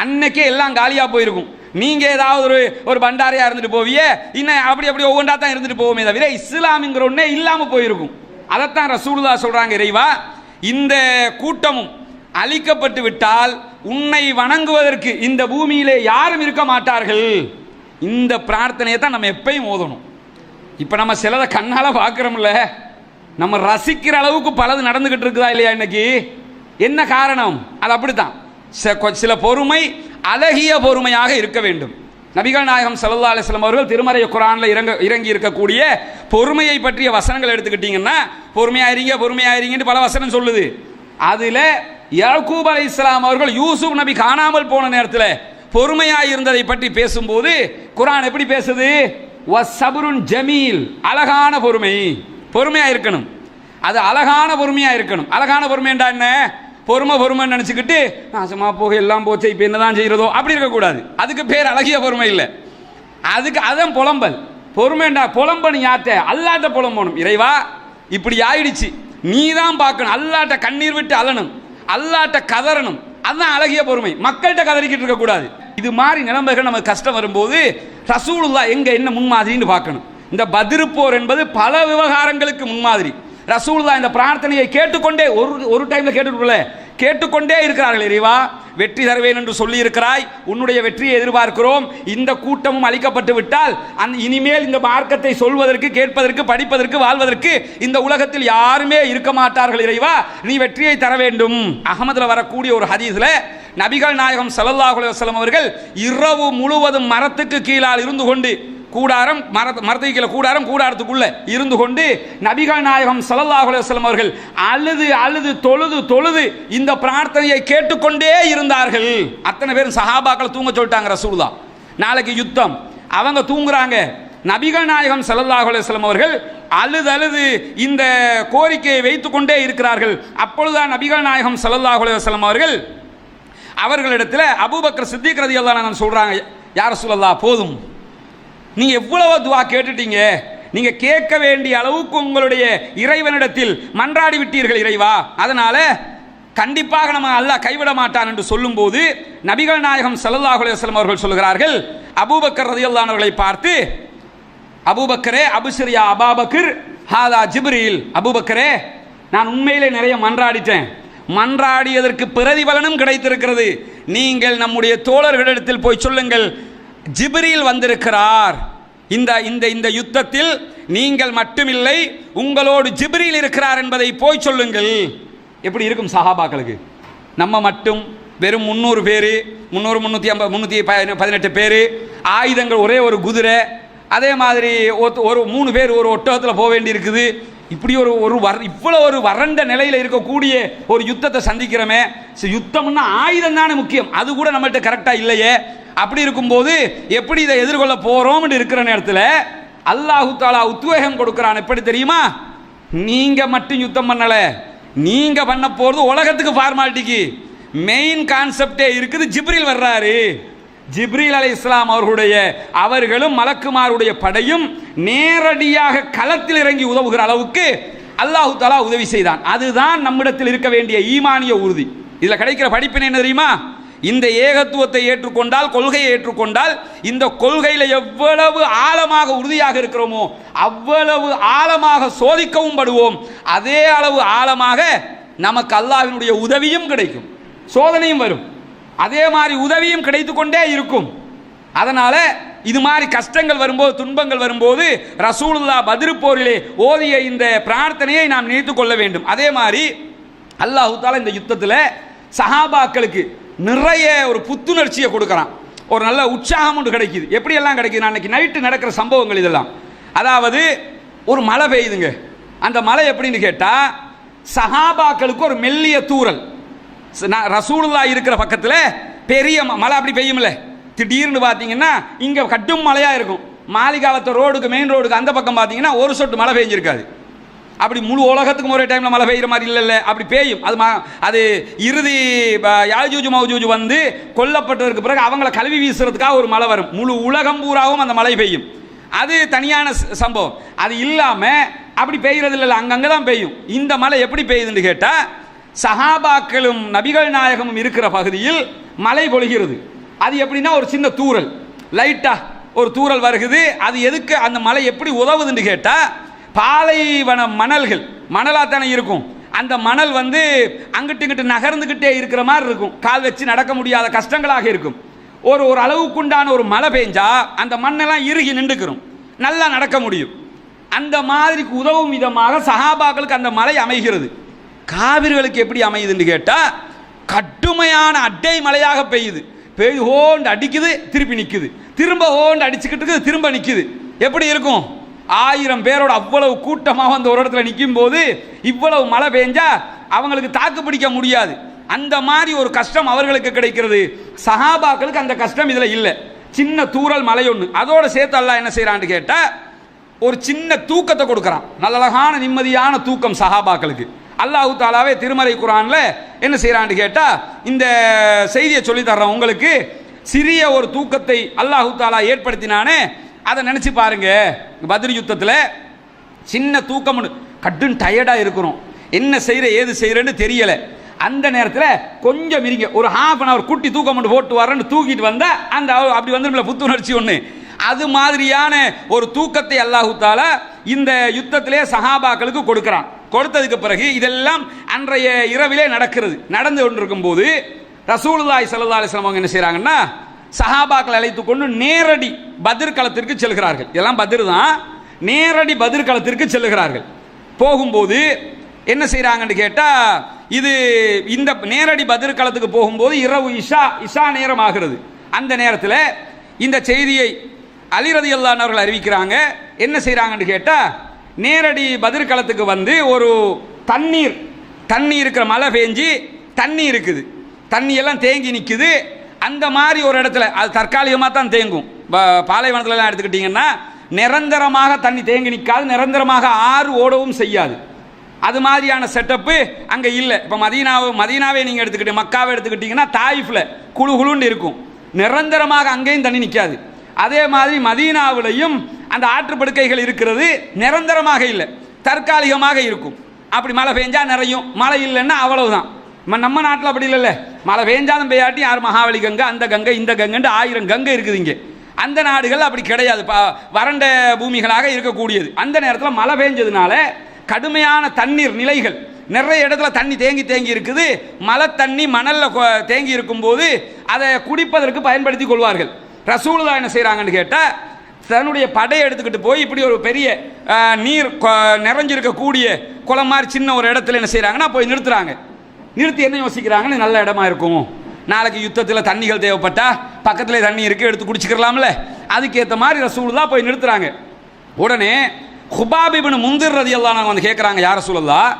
அன்னைக்கே எல்லாம் காலியா போயிருக்கும். நீங்க ஏதாவது ஒரு பண்டாரையா இருந்துட்டு போவியே, இன்னும் அப்படி ஒவ்வொன்றா தான் இருந்துட்டு போவோமே தவிர இஸ்லாம்ங்கிற ஒன்னே இல்லாம போயிருக்கும். அதைத்தான் ரசூலுல்லாஹ் சொல்றாங்க, இறைவா இந்த கூட்டமும் அழிக்கப்பட்டு விட்டால் உன்னை வணங்குவதற்கு இந்த பூமியிலே யாரும் இருக்க மாட்டார்கள். இந்த பிரார்த்தனையை தான் நம்ம எப்பயும் ஓதணும். இப்ப நம்ம சிலதை கண்ணால பார்க்கிறோம்ல, நம்ம ரசிக்கிற அளவுக்கு பலது நடந்துகிட்டு இருக்குதா இல்லையா இன்னைக்கு? என்ன காரணம்? அது அப்படித்தான். சில பொறுமை அழகிய பொறுமையாக இருக்க வேண்டும். நபிகள் நாயகம் ஸல்லல்லாஹு அலைஹி வஸல்லம் அவர்கள் திருமறை குர்ஆன்ல இறங்கி இருக்கக்கூடிய பொறுமையை பற்றிய வசனங்கள் எடுத்துக்கிட்டீங்கன்னா, பொறுமையாயிருங்கன்னு பல வசனம் சொல்லுது. அதுல யாக்கூப் அலைஹிஸ்ஸலாம் அவர்கள் யூசுப் நபி காணாமல் போன நேரத்தில் பொறுமையாக இருந்ததை பற்றி பேசும்போது குர்ஆன் எப்படி பேசுது? வஸ்ஸப்ருன் ஜமீல், அழகான பொறுமையா இருக்கணும். அது அழகான பொறுமையா இருக்கணும். அழகான பொறுமைண்டா என்ன? பொறுமைன்னு நினைச்சுக்கிட்டு நாசமா போக எல்லாம் போச்சு இப்போ என்னதான் செய்யறதோ அப்படி இருக்கக்கூடாது. அதுக்கு பேர் அழகிய பொறுமை இல்லை, அதுக்கு அதான் புலம்பல். பொறுமைண்டா புலம்பணும், யார்ட்ட? அல்லாட்ட புலம்பணும். இறைவா இப்படி ஆயிடுச்சு, நீ தான் பார்க்கணும், அல்லாட்ட கண்ணீர் விட்டு அழணும், அல்லாட்ட கதறணும். அதுதான் அழகிய பொறுமை. மக்கள்கிட்ட கதறிக்கிட்டு இருக்கக்கூடாது. இது மாதிரி நிலைமைகள் நமக்கு கஷ்டம் வரும்போது ரசூலுல்லாஹ் என்ன முன்மாதிரின்னு பார்க்கணும். இந்த பத்ர் போர் என்பது பல விவகாரங்களுக்கு முன்மாதிரி. ரசூலுல்லாஹ் இந்த பிரார்த்தனையை கேட்டுக்கொண்டே ஒரு டைம்ல கேட்டுக்கொள்ள கேட்டுக்கொண்டே இருக்கிறார்கள். இறைவா, வெற்றி தருவேன் என்று சொல்லி இருக்கிறாய், உன்னுடைய வெற்றியை எதிர்பார்க்கிறோம். இந்த கூட்டமும் அளிக்கப்பட்டு விட்டால் இனிமேல் இந்த மார்க்கத்தை சொல்வதற்கு, கேட்பதற்கு, படிப்பதற்கு, வாழ்வதற்கு இந்த உலகத்தில் யாருமே இருக்க மாட்டார்கள். இறைவா, நீ வெற்றியை தர வேண்டும். அகமதுல வரக்கூடிய ஒரு ஹதீஸ்ல நபிகள் நாயகம் ஸல்லல்லாஹு அலைஹி வஸல்லம் அவர்கள் இரவு முழுவதும் மரத்துக்கு கீழால் இருந்து கொண்டு, கூடாரம் மரத்துக்கு கீழே கூடாரம், கூடாரத்துக்குள்ள இருந்து கொண்டு நபிகள் நாயகம் ஸல்லல்லாஹு அலைஹி வஸல்லம் அவர்கள் அழுது அழுது தொழுது தொழுது இந்த பிரார்த்தனையை கேட்டுக்கொண்டே இருந்தார்கள். அத்தனை பேரும் சஹாபாக்கள் தூங்க சொல்லிட்டாங்க. ரசூலுல்லாஹ் நாளைக்கு யுத்தம், அவங்க தூங்குறாங்க. நபிகள் நாயகம் ஸல்லல்லாஹு அலைஹி வஸல்லம் அவர்கள் அழுது அழுது இந்த கோரிக்கையை வைத்துக் கொண்டே இருக்கிறார்கள். அப்பொழுதுதான் நபிகள் நாயகம் ஸல்லல்லாஹு அலைஹி வஸல்லம் அவர்களிடத்தில் அபூபக்கர் சித்திக் ரலியல்லாஹு அன்ஹு சொல்றாங்க, யா ரசூலல்லாஹ், போதும், நீங்க எவ்வளவு துஆ கேட்டுட்டீங்க, நீங்க கேட்க வேண்டிய அளவுக்கு உங்களுடைய இறைவனிடத்தில் மன்றாடி விட்டீர்கள் இறைவா, அதனால கண்டிப்பாக நம்ம அல்லாஹ் கைவிட மாட்டான் என்று சொல்லும்போது நபிகள் நாயகம் ஸல்லல்லாஹு அலைஹி வஸல்லம் அவர்கள் சொல்கிறார்கள், அபூபக்கர் ரலியல்லாஹு அன்ஹு அவர்களை பார்த்து, அபூபக்கரே அபுஷிர் யா அபூபக்கர் ஹாதா ஜிப்ரீல், அபூபக்கரே நான் உண்மையிலே நிறைய மன்றாடிட்டேன், மன்றாடியதற்கு பிரதிபலனும் கிடைத்திருக்கிறது. நீங்கள் நம்முடைய தோழர்களிடத்தில் போய் சொல்லுங்கள், ஜிப்ரீல் வந்திருக்கிறார், இந்த இந்த இந்த யுத்தத்தில் நீங்கள் மட்டுமில்லை, உங்களோடு ஜிப்ரீல் இருக்கிறார் என்பதை போய் சொல்லுங்கள். எப்படி இருக்கும் சஹாபாக்களுக்கு? நம்ம மட்டும் வெறும் 300 பேர், 318 பேர், ஆயுதங்கள் ஒரே ஒரு குதிரை, அதே மாதிரி ஒரு 3 பேர் ஒரு ஒட்டகத்தில் போக வேண்டி இருக்குது. இப்படி இவ்வளோ ஒரு வறண்ட நிலையில் இருக்கக்கூடிய ஒரு யுத்தத்தை சந்திக்கிறோமே. யுத்தம்னா ஆயுதம் தானே முக்கியம், அது கூட நம்மள்கிட்ட கரெக்டாக இல்லையே. அப்படி இருக்கும்போது எப்படி இதை எதிர்கொள்ள போறோம் இருக்கிற நேரத்தில் அல்லாஹு தஆலா உத்வேகம் கொடுக்கிறான். எப்படி தெரியுமா? நீங்க மட்டும் யுத்தம் பண்ணல, நீங்க பண்ண போறது உலகத்துக்கு ஃபார்மாலிட்டிக்கு. மெயின் கான்செப்டே இருக்குது, ஜிப்ரீல் வர்றாரு. ஜிப்ரீல் அலைஹிஸ்ஸலாம் அவர்களும் மலக்குமாருடைய படையும் நேரடியாக களத்தில் இறங்கி உதவுகிற அளவுக்கு அல்லாஹு தஆலா உதவி செய்தான். அதுதான் நம்மிடத்தில் இருக்க வேண்டிய ஈமானிய உறுதி. இதில் கிடைக்கிற படிப்பினை என்ன தெரியுமா? இந்த ஏகத்துவத்தை ஏற்றுக்கொண்டால், கொள்கையை ஏற்றுக்கொண்டால், இந்த கொள்கையில் எவ்வளவு ஆழமாக உறுதியாக இருக்கிறோமோ அவ்வளவு ஆழமாக சோதிக்கவும் படுவோம். அதே அளவு ஆழமாக நமக்கு அல்லாஹ்வினுடைய உதவியும் கிடைக்கும், சோதனையும் வரும், அதே மாதிரி உதவியும் கிடைத்து கொண்டே இருக்கும். அதனால இது மாதிரி கஷ்டங்கள் வரும்போது, துன்பங்கள் வரும்போது ரசூலுல்லாஹ் பத்ர் போரிலே ஓதிய இந்த பிரார்த்தனையை நாம் நினைத்துக் கொள்ள வேண்டும். அதே மாதிரி அல்லாஹ் தஆலா இந்த யுத்தத்தில் சஹாபாக்களுக்கு நிறைய ஒரு புத்துணர்ச்சியை கொடுக்குறான், ஒரு நல்ல உற்சாகம் ஒன்று கிடைக்குது. எப்படியெல்லாம் கிடைக்குது? அன்னைக்கு நைட்டு நடக்கிற சம்பவங்கள் இதெல்லாம். அதாவது ஒரு மழை பெய்யுதுங்க. அந்த மழை எப்படின்னு கேட்டால், சஹாபாக்களுக்கு ஒரு மெல்லிய தூறல், ரசூலுல்லாஹ் இருக்கிற பக்கத்தில் பெரிய மழை அப்படி பெய்யும்ல, திடீர்னு பார்த்தீங்கன்னா இங்கே கட்டும் மழையாக இருக்கும். மாளிகாவத்த ரோடுக்கு, மெயின் ரோடுக்கு அந்த பக்கம் பார்த்தீங்கன்னா ஒரு சொட்டு மழை பெய்ஞ்சிருக்காது. அப்படி முழு உலகத்துக்கும் ஒரே டைமில் மழை பெய்கிற மாதிரி இல்லைல்ல, அப்படி பெய்யும். அது இறுதி யாஜூஜ் மௌஜூஜ் வந்து கொல்லப்பட்டதற்கு பிறகு அவங்கள கழுவி வீசுறதுக்காக ஒரு மழை வரும். முழு உலகம் பூராவும் அந்த மழை பெய்யும். அது தனியான சம்பவம். அது இல்லாமல் அப்படி பெய்கிறது இல்லை, அங்கங்கே தான் பெய்யும். இந்த மழை எப்படி பெய்யுதுன்னு கேட்டால், சஹாபாக்களும் நபிகள் நாயகமும் இருக்கிற பகுதியில் மழை பொழிகிறது. அது எப்படின்னா ஒரு சின்ன தூறல், லைட்டாக ஒரு தூறல் வருகிறது. அது எதுக்கு அந்த மழை எப்படி உதவுதுன்னு கேட்டால், பாலைவன மணல்கள் மணலாக தானே இருக்கும். அந்த மணல் வந்து அங்கிட்டு இங்கிட்டு நகர்ந்துக்கிட்டே இருக்கிற மாதிரி இருக்கும், கால் வச்சு நடக்க முடியாத கஷ்டங்களாக இருக்கும். ஒரு அளவுக்குண்டான ஒரு மழை பெஞ்சா அந்த மண்ணெல்லாம் இறுகி நின்றுக்கிறோம், நல்லா நடக்க முடியும். அந்த மாதிரிக்கு உதவும் விதமாக சஹாபாக்களுக்கு அந்த மழை அமைகிறது. காவிர்களுக்கு எப்படி அமையுதுன்னு கேட்டால், கடுமையான அட்டை மழையாக பெய்யுது. பெய்து ஹோண்டு அடிக்குது, திருப்பி நிற்குது, திரும்ப ஹோண்டு அடிச்சுக்கிட்டு திரும்ப நிற்குது. எப்படி இருக்கும்? 1000 பேரோட அவ்வளவு கூட்டமாக அந்த ஒரு இடத்துல நிற்கும் போது இவ்வளவு மழை பெஞ்சா அவங்களுக்கு தாக்கு பிடிக்க முடியாது. அந்த மாதிரி ஒரு கஷ்டம் அவர்களுக்கு கிடைக்கிறது. சஹாபாக்களுக்கு அந்த கஷ்டம் இதில் இல்லை. சின்ன தூறல் மழை ஒன்று, அதோட சேர்த்து அல்லாஹ் என்ன செய்யறான்னு கேட்டால் ஒரு சின்ன தூக்கத்தை கொடுக்குறான், நல்ல அழகான நிம்மதியான தூக்கம் சஹாபாக்களுக்கு. அல்லாஹு தாலாவே திருமறை குர்ஆன்ல என்ன செய்யறான்னு கேட்டால், இந்த செய்தியை சொல்லி தர்றேன் உங்களுக்கு. சிறிய ஒரு தூக்கத்தை அல்லாஹு தாலா ஏற்படுத்தினானே, அதை நினச்சி பாருங்க. பத்ர் யுத்தத்தில் சின்ன தூக்கம், கடும் டயர்டாக இருக்கிறோம், என்ன செய்கிற ஏது செய்கிறேன்னு தெரியலை. அந்த நேரத்தில் கொஞ்சம் இருங்க, ஒரு ½ அன் அவர் குட்டி தூக்கம் போட்டு வரேன்னு தூக்கிட்டு வந்தால் அந்த அப்படி வந்துடும்ல புத்துணர்ச்சி ஒன்று. அது மாதிரியான ஒரு தூக்கத்தை அல்லாஹு தாலா இந்த யுத்தத்திலே சஹாபாக்களுக்கு கொடுக்குறான். கொடுத்ததுக்கு பிறகு இதெல்லாம் அன்றைய இரவிலே நடந்து கொண்டிருக்கும் போது ரசூலுல்லாஹி ஸல்லல்லாஹு அலைஹி வஸல்லம் என்ன செய்றாங்கன்னா சஹாபாக்களை அழைத்துக் கொண்டு நேரடி பத்ர் களத்திற்கு செல்கிறார்கள். இதெல்லாம் பத்ர் தான். நேரடி பத்ர் களத்திற்கு செல்கிறார்கள். போகும்போது என்ன செய்கிறாங்கன்னு கேட்டால், இது இந்த நேரடி பத்ர் களத்துக்கு போகும்போது இரவு இஷா நேரம் ஆகிறது. அந்த நேரத்தில் இந்த செய்தியை அலி ரலியல்லாஹு அன்ஹு அவர்கள் அறிவிக்கிறாங்க. என்ன செய்கிறாங்கன்னு கேட்டால், நேரடி பத்ர் களத்துக்கு வந்து ஒரு தண்ணி இருக்கிற மழை பெஞ்சு தண்ணி இருக்குது, தண்ணி எல்லாம் தேங்கி நிற்குது. அந்த மாதிரி ஒரு இடத்துல, அது தற்காலிகமாக தான் தேங்கும். பாலைவனத்துலலாம் எடுத்துக்கிட்டிங்கன்னா நிரந்தரமாக தண்ணி தேங்கி நிற்காது, நிரந்தரமாக ஆறு ஓடவும் செய்யாது. அது மாதிரியான செட்டப்பு அங்கே இல்லை. இப்போ மதீனாவே நீங்கள் எடுத்துக்கிட்டீங்க, மக்காவை எடுத்துக்கிட்டிங்கன்னா தாயிஃபில் குழுன்னு இருக்கும், நிரந்தரமாக அங்கேயும் தண்ணி நிற்காது. அதே மாதிரி மதீனாவிலையும் அந்த ஆற்றுப்படுக்கைகள் இருக்கிறது, நிரந்தரமாக இல்லை, தற்காலிகமாக இருக்கும். அப்படி மழை பெஞ்சா நிறையும், மழை இல்லைன்னா அவ்வளவுதான். நம்ம நாட்டில் அப்படி இல்லைல்ல, மழை பெஞ்சாலும் பெய்யாட்டி யார் மகாவலி கங்கை, அந்த கங்கை இந்த கங்கைண்டு 1000 கங்கை இருக்குது இங்கே. அந்த நாடுகள் அப்படி கிடையாது, வறண்ட பூமிகளாக இருக்கக்கூடியது. அந்த நேரத்தில் மழை பெஞ்சதுனால கடுமையான தண்ணீர் நிலைகள், நிறைய இடத்துல தண்ணி தேங்கி இருக்குது. மழை தண்ணி மணலில் தேங்கி இருக்கும்போது அதை குடிப்பதற்கு பயன்படுத்தி கொள்வார்கள். ரசூலுல்லாஹ் என்ன செய்கிறாங்கன்னு கேட்டால், தன்னுடைய படையை எடுத்துக்கிட்டு போய் இப்படி ஒரு பெரிய நீர் நிறைஞ்சிருக்கக்கூடிய குளம் மாதிரி சின்ன ஒரு இடத்துல என்ன செய்கிறாங்கன்னா போய் நிறுத்துறாங்க. நிறுத்தி என்ன யோசிக்கிறாங்கன்னு, நல்ல இடமா இருக்கும், நாளைக்கு யுத்தத்தில் தண்ணிகள் தேவைப்பட்டா பக்கத்தில் தண்ணி இருக்குது, எடுத்து குடிச்சிக்கலாம்ல, அதுக்கேற்ற மாதிரி ரசூலுல்லாஹ் போய் நிறுத்துறாங்க. உடனே குபாப் இப்னு முந்திர் ரலியல்லாஹு அன்ஹு வந்து கேட்குறாங்க, யார் ரசூலுல்லாஹ்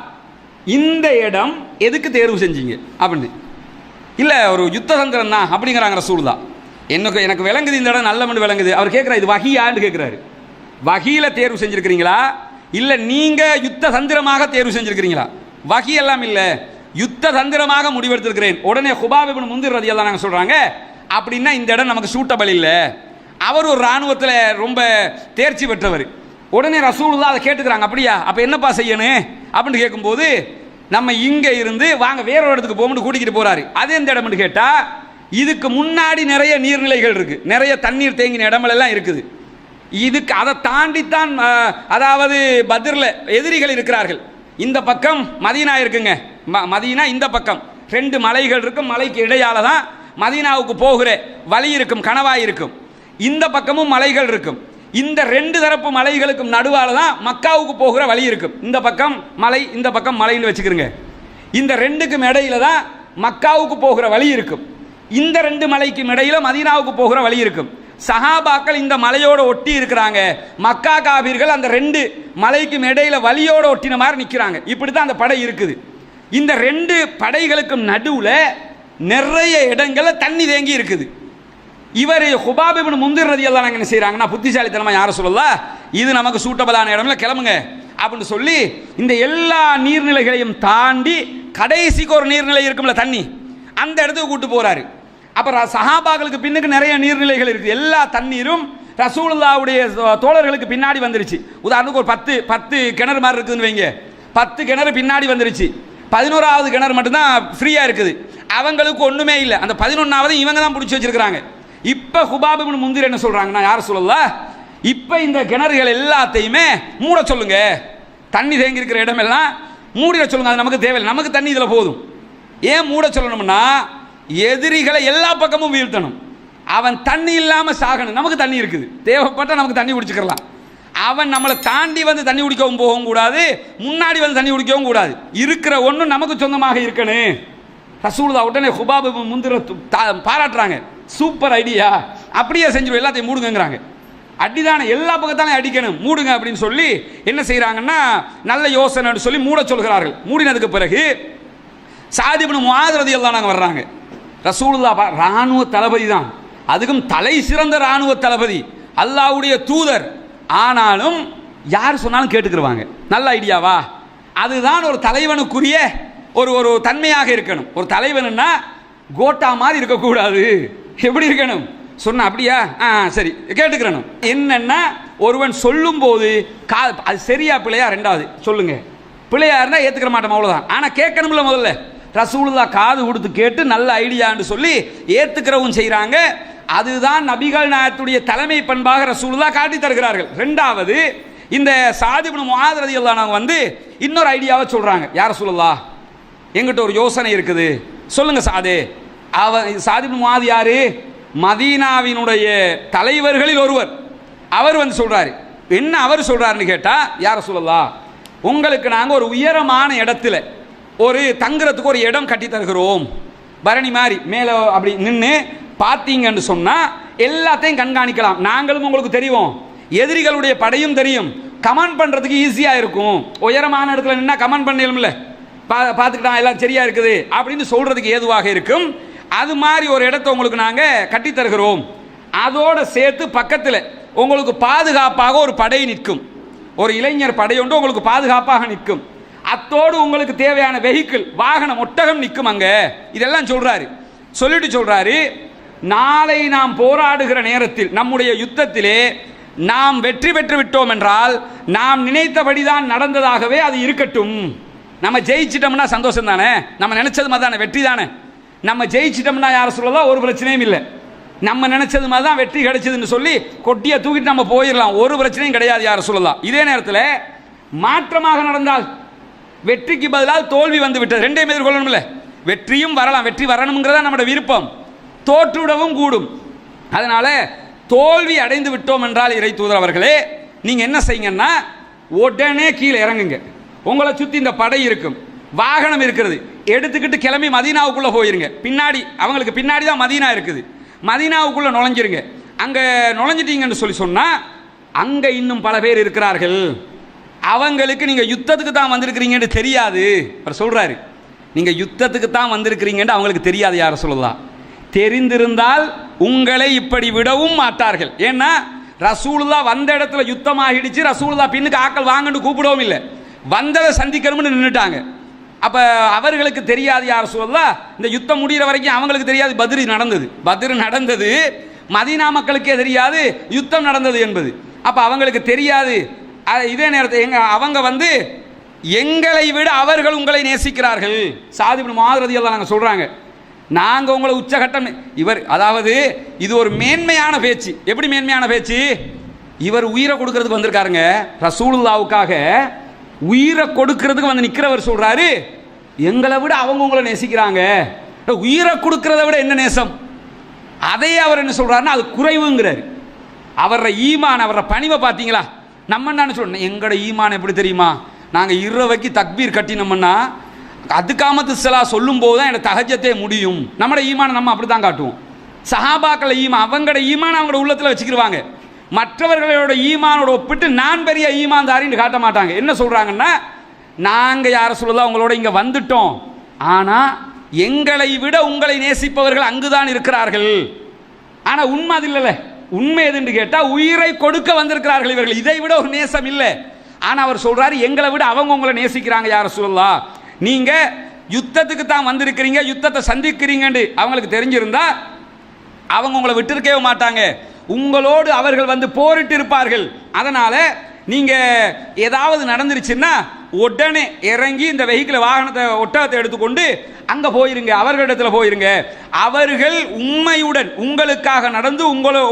இந்த இடம் எதுக்கு தேர்வு செஞ்சீங்க அப்படின்னு. இல்லை ஒரு யுத்த தந்திரம் தான் அப்படிங்கிறாங்க ரசூலுல்லாஹ். எனக்கு விளங்குது, இந்த இடம் நல்ல மண் விளங்குது. அவர் கேட்குறாரு, இது வஹியான்னு கேட்குறாரு. வஹியில் தேர்வு செஞ்சுருக்கிறீங்களா இல்லை நீங்கள் யுத்த தந்திரமாக தேர்வு செஞ்சுருக்கிறீங்களா? வஹி எல்லாம் இல்லை, யுத்த தந்திரமாக முடிவெடுத்திருக்கிறேன். உடனே குபாப் இப்னு முந்திர் ரலியல்லாஹு அன்ஹு சொல்கிறாங்க, அப்படின்னா இந்த இடம் நமக்கு சூட்டபிள் இல்லை. அவர் ஒரு இராணுவத்தில் ரொம்ப தேர்ச்சி பெற்றவர். உடனே ரசூலுல்லாஹ் அதை கேட்டுக்கிறாங்க, அப்படியா, அப்போ என்னப்பா செய்யணும் அப்படின்னு கேட்கும்போது, நம்ம இங்கே இருந்து வாங்க வேற ஒரு இடத்துக்கு போகணும்னு கூட்டிகிட்டு போகிறாரு. அது எந்த இடம்னு கேட்டால், இதுக்கு முன்னாடி நிறைய நீர்நிலைகள் இருக்குது, நிறைய தண்ணீர் தேங்கின இடமெல்லாம் இருக்குது. இதுக்கு அதை தாண்டித்தான், அதாவது பத்ரில் எதிரிகள் இருக்கிறார்கள். இந்த பக்கம் மதீனா இருக்குங்க, மதீனா இந்த பக்கம் 2 மலைகள் இருக்கும், மலைக்கு இடையால தான் மதீனாவுக்கு போகிற வழி இருக்கும், கணவாய் இருக்கும். இந்த பக்கமும் மலைகள் இருக்கும். இந்த 2 தரப்பு மலைகளுக்கும் நடுவால தான் மக்காவுக்கு போகிற வழி இருக்கும். இந்த பக்கம் மலை, இந்த பக்கம் மலைன்னு வச்சுக்கிறங்க. இந்த 2க்கும் இடையில தான் மக்காவுக்கு போகிற வழி இருக்கும். இந்த 2 மலைக்கும் இடையில மதீனாவுக்கு போகிற வழி இருக்கும். சஹாபாக்கள் இந்த மலையோட ஒட்டி இருக்கிறாங்க, மக்கா காபீர்கள் அந்த 2 மலைக்கும் இடையில வழியோட ஒட்டின மாதிரி நிற்கிறாங்க. இப்படி தான் அந்த படை இருக்குது. இந்த 2 படைகளுக்கும் நடுவில் நிறைய இடங்களில் தண்ணி தேங்கி இருக்குது. இவர் குபாப் இப்னு முந்திர் ரலியல்லாஹு அன்ஹு என்ன செய்கிறாங்கன்னா, புத்திசாலித்தனமாக யாரை சொல்லலாம், இது நமக்கு சூட்டபிளான இடம்ல கிளம்புங்க அப்படின்னு சொல்லி இந்த எல்லா நீர்நிலைகளையும் தாண்டி கடைசிக்கு ஒரு நீர்நிலை இருக்கும்ல தண்ணி, அந்த இடத்துக்கு கூட்டு போகிறாரு. அப்புறம் சஹாபாக்களுக்கு பின்னுக்கு நிறைய நீர்நிலைகள் இருக்குது. எல்லா தண்ணீரும் ரசூலுல்லாஹ்வுடைய தோழர்களுக்கு பின்னாடி வந்துருச்சு. உதாரணத்துக்கு ஒரு 10 கிணறு மாதிரி இருக்குதுன்னு வைங்க, 10 கிணறு பின்னாடி வந்துருச்சு. 11வது கிணறு மட்டும்தான் ஃப்ரீயாக இருக்குது. அவங்களுக்கு ஒன்றுமே இல்லை, அந்த 11வது இவங்க தான் பிடிச்சி வச்சிருக்கிறாங்க. இப்போ குபாப் இப்னு முந்திர் என்ன சொல்கிறாங்கன்னா, யார் சொல்லலாம், இப்போ இந்த கிணறுகள் எல்லாத்தையுமே மூட சொல்லுங்க, தண்ணி தேங்கி இருக்கிற இடமெல்லாம் மூடிட சொல்லுங்க, அது நமக்கு தேவையில்லை, நமக்கு தண்ணி இதில் போதும். ஏன் மூட சொல்லணும்னா, எதிரிகளை எல்லா பக்கமும் வீழ்த்தணும், அவன் தண்ணி இல்லாமல் சாகணும். நமக்கு தண்ணி இருக்குது, தேவைப்பட்டால் நமக்கு தண்ணி குடிச்சுக்கலாம். அவன் நம்மளை தாண்டி வந்து தண்ணி குடிக்கவும் போகவும் கூடாது, முன்னாடி வந்து தண்ணி குடிக்கவும் கூடாது. இருக்கிற ஒன்றும் நமக்கு சொந்தமாக இருக்கணும். ரசூலுல்லாஹ் உடனே குபாப் இப்னு முந்திர பாராட்டுறாங்க, சூப்பர் ஐடியா, அப்படியே செஞ்சிடும், எல்லாத்தையும் மூடுங்கிறாங்க. அடிதானே, எல்லா பக்கத்தானே அடிக்கணும், மூடுங்க அப்படின்னு சொல்லி என்ன செய்கிறாங்கன்னா, நல்ல யோசனை சொல்லி மூட சொல்கிறார்கள். மூடினதுக்கு பிறகு சாத் இப்னு முஆத் ரலியல்லாஹு அன்ஹு வர்றாங்க. ரசூலுல்லாஹ் இராணுவ தளபதி தான், அதுக்கும் தலை சிறந்த இராணுவ தளபதி, அல்லாஹ்வுடைய தூதர். ஆனாலும் யார் சொன்னாலும் கேட்டுக்கிடுவாங்க. நல்ல ஐடியாவா? அதுதான் ஒரு தலைவனுக்குரிய ஒரு தன்மையாக இருக்கணும். ஒரு தலைவனுன்னா கோட்டா மாதிரி இருக்கக்கூடாது. எப்படி இருக்கணும் சொன்ன, அப்படியா, சரி கேட்டுக்கிறணும். என்னன்னா, ஒருவன் சொல்லும் போது அது சரியா பிள்ளையா, 2வது சொல்லுங்க, பிள்ளையா இருந்தால் ஏற்றுக்கிற மாட்டோம், அவ்வளோதான். ஆனால் கேட்கணும்ல முதல்ல. ரசூலுல்லாஹ் காது கொடுத்து கேட்டு நல்ல ஐடியான்னு சொல்லி ஏற்றுக்கிறவும் செய்கிறாங்க. அதுதான் நபிகள் நாயகத்துடைய தலைமை பண்பாக ரசூலுல்லாஹ் காட்டி தருகிறார்கள். 2வது, இந்த சாத் இப்னு முஆத் ரலியல்லாஹு அன்ஹு வந்து இன்னொரு ஐடியாவை சொல்றாங்க. யா ரசூலல்லாஹ், எங்கிட்ட ஒரு யோசனை இருக்குது, சொல்லுங்க சாதே. சாத் இப்னு முஆத் யாரு? மதீனாவினுடைய தலைவர்களில் ஒருவர். அவர் வந்து சொல்றாரு. என்ன அவர் சொல்றாருன்னு கேட்டா, யா ரசூலல்லாஹ், உங்களுக்கு நாங்கள் ஒரு உயரமான இடத்துல ஒரு தங்குறதுக்கு ஒரு இடம் கட்டி தருகிறோம். பரணி மாதிரி மேலே அப்படி நின்று பார்த்தீங்கன்னு சொன்னால் எல்லாத்தையும் கண்காணிக்கலாம். நாங்களும் உங்களுக்கு தெரியும், எதிரிகளுடைய படையும் தெரியும், கமெண்ட் பண்ணுறதுக்கு ஈஸியாக இருக்கும். உயரமான இடத்துல நின்னா கமெண்ட் பண்ணலும்ல, பார்த்துக்கிட்டான் எல்லாம் சரியா இருக்குது அப்படின்னு சொல்கிறதுக்கு ஏதுவாக இருக்கும். அது மாதிரி ஒரு இடத்த உங்களுக்கு நாங்கள் கட்டி தருகிறோம். அதோடு சேர்த்து பக்கத்தில் உங்களுக்கு பாதுகாப்பாக ஒரு படை நிற்கும், ஒரு இளைஞர் படை ஒன்று உங்களுக்கு பாதுகாப்பாக நிற்கும். அத்தோடு உங்களுக்கு தேவையான வெஹிக்கிள், வாகனம், ஒட்டகம் நிற்கும் அங்கே. இதெல்லாம் சொல்றாரு. சொல்லிட்டு சொல்றாரு, நாளை நாம் போராடுகிற நேரத்தில் நம்முடைய யுத்தத்திலே நாம் வெற்றி பெற்று விட்டோம் என்றால் நாம் நினைத்தபடிதான் நடந்ததாகவே அது இருக்கட்டும். நம்ம ஜெயிச்சிட்டோம்னா சந்தோஷம் தானே, நம்ம நினைச்சது மாதிரி தானே, வெற்றி தானே. நம்ம ஜெயிச்சிட்டோம்னா யார சொல்லலாம், ஒரு பிரச்சனையும் இல்லை. நம்ம நினைச்சது மாதிரி தான் வெற்றி கிடைச்சதுன்னு சொல்லி கொட்டியை தூக்கிட்டு நம்ம போயிடலாம், ஒரு பிரச்சனையும் கிடையாது யார சொல்லலாம். இதே நேரத்தில் மாற்றமாக நடந்தால், வெற்றிக்கு பதிலாக தோல்வி வந்து விட்டது, ரெண்டையும் எதிர்கொள்ளணும்ல. வெற்றியும் வரலாம், வெற்றி வரணுங்கிறதா நம்மளோட விருப்பம், தோற்றுவிடவும் கூடும். அதனால தோல்வி அடைந்து விட்டோம் என்றால் இறை தூதர் அவர்களே, நீங்க என்ன செய்யுங்கன்னா உடனே கீழே இறங்குங்க. உங்களை சுற்றி இந்த படை இருக்கும், வாகனம் இருக்கிறது, எடுத்துக்கிட்டு கிளம்பி மதீனாவுக்குள்ள போயிருங்க. பின்னாடி அவங்களுக்கு பின்னாடி தான் மதீனா இருக்குது, மதீனாவுக்குள்ள நுழைஞ்சிருங்க. அங்கே நுழைஞ்சிட்டீங்கன்னு சொல்லி சொன்னால் அங்கே இன்னும் பல பேர் இருக்கிறார்கள். அவங்களுக்கு நீங்கள் யுத்தத்துக்கு தான் வந்திருக்கிறீங்கன்னு தெரியாது. அவர் சொல்கிறாரு, நீங்கள் யுத்தத்துக்கு தான் வந்திருக்கிறீங்கன்னு அவங்களுக்கு தெரியாது. யார சொல்லலாம், தெரிந்திருந்தால் உங்களை இப்படி விடவும் மாட்டார்கள். ஏன்னா ரசூலுல்லாஹ் வந்த இடத்துல யுத்தமாகிடுச்சு, ரசூலுல்லாஹ் பின்னுக்கு ஆக்கள் வாங்கன்னு கூப்பிடவும் இல்லை, வந்ததை சந்திக்கணும்னு நின்றுட்டாங்க. அப்போ அவர்களுக்கு தெரியாது யார சொல்லலாம், இந்த யுத்தம் முடிகிற வரைக்கும் அவங்களுக்கு தெரியாது பத்ர் நடந்தது, மதீனா மக்களுக்கே தெரியாது யுத்தம் நடந்தது என்பது. அப்போ அவங்களுக்கு தெரியாது. இதே நேரத்தில் அவங்க வந்து எங்களை விட அவர்கள் உங்களை நேசிக்கிறார்கள். சாத் இப்னு முஆத் ரலியல்லாஹு அன்ஹு சொல்றாங்க, நாங்கள் உங்களை உச்சகட்டம். இவர் அதாவது இது ஒரு மேன்மையான பேச்சு. எப்படி மேன்மையான பேச்சு? இவர் உயிரை கொடுக்கறதுக்கு வந்திருக்காருங்க, ரசூலுல்லாவுக்காக உயிரை கொடுக்கறதுக்கு வந்து நிற்கிறவர் சொல்றாரு, எங்களை விட அவங்க உங்களை நேசிக்கிறாங்க. உயிரை கொடுக்கறத விட என்ன நேசம்? அதையே அவர் என்ன சொல்றாருன்னா அது குறைவுங்கிறாரு. அவர ஈமான், அவர பணிவை பார்த்தீங்களா? நம்ம என்ன சொல்றோம், எங்களோட ஈமான் எப்படி தெரியுமா, நாங்கள் இரவைக்கு தக்பீர் கட்டினோம்னா அதுக்காமத்து சலா சொல்லும் போது தான் எனக்கு தஹஜ்ஜத்தே முடியும். நம்மளோட ஈமான் நம்ம அப்படி தான் காட்டுவோம். சஹாபாக்கள ஈமான், அவங்களோட ஈமான் அவங்களோட உள்ளத்தில் வச்சுக்கிடுவாங்க. மற்றவர்களோட ஈமானோட ஒப்பிட்டு நான் பெரிய ஈமான்தாரின்னு காட்ட மாட்டாங்க. என்ன சொல்றாங்கன்னா, நாங்கள் யார சொல்லலாம் உங்களோட இங்கே வந்துட்டோம், ஆனால் எங்களை விட உங்களை நேசிப்பவர்கள் அங்குதான் இருக்கிறார்கள். ஆனால் உண்மை அது இல்லைல்ல. உண்மை எதுன்னு கேட்டால் உயிரை கொடுக்க வந்திருக்கிறார்கள் இவர்கள், இதை விட ஒரு நேசம் இல்லை. ஆனால் அவர் சொல்றாரு, எங்களை விட அவங்க உங்களை நேசிக்கிறாங்க யார சொல்லலாம். நீங்க யுத்தத்துக்கு தான் வந்திருக்கிறீங்க, யுத்தத்தை சந்திக்கிறீங்கன்னு அவங்களுக்கு தெரிஞ்சிருந்தா அவங்க உங்களை விட்டுருக்கவே மாட்டாங்க, உங்களோடு அவர்கள் வந்து போரிட்டு இருப்பார்கள். அதனால நீங்க ஏதாவது நடந்துருச்சுன்னா உடனே இறங்கி இந்த வெஹிக்கிள், வாகனத்தை, ஒட்டகத்தை எடுத்துக்கொண்டு அங்க போயிருங்க, அவர்களிடத்துல போயிருங்க. அவர்கள் உண்மையுடன் உங்களுக்காக நடந்து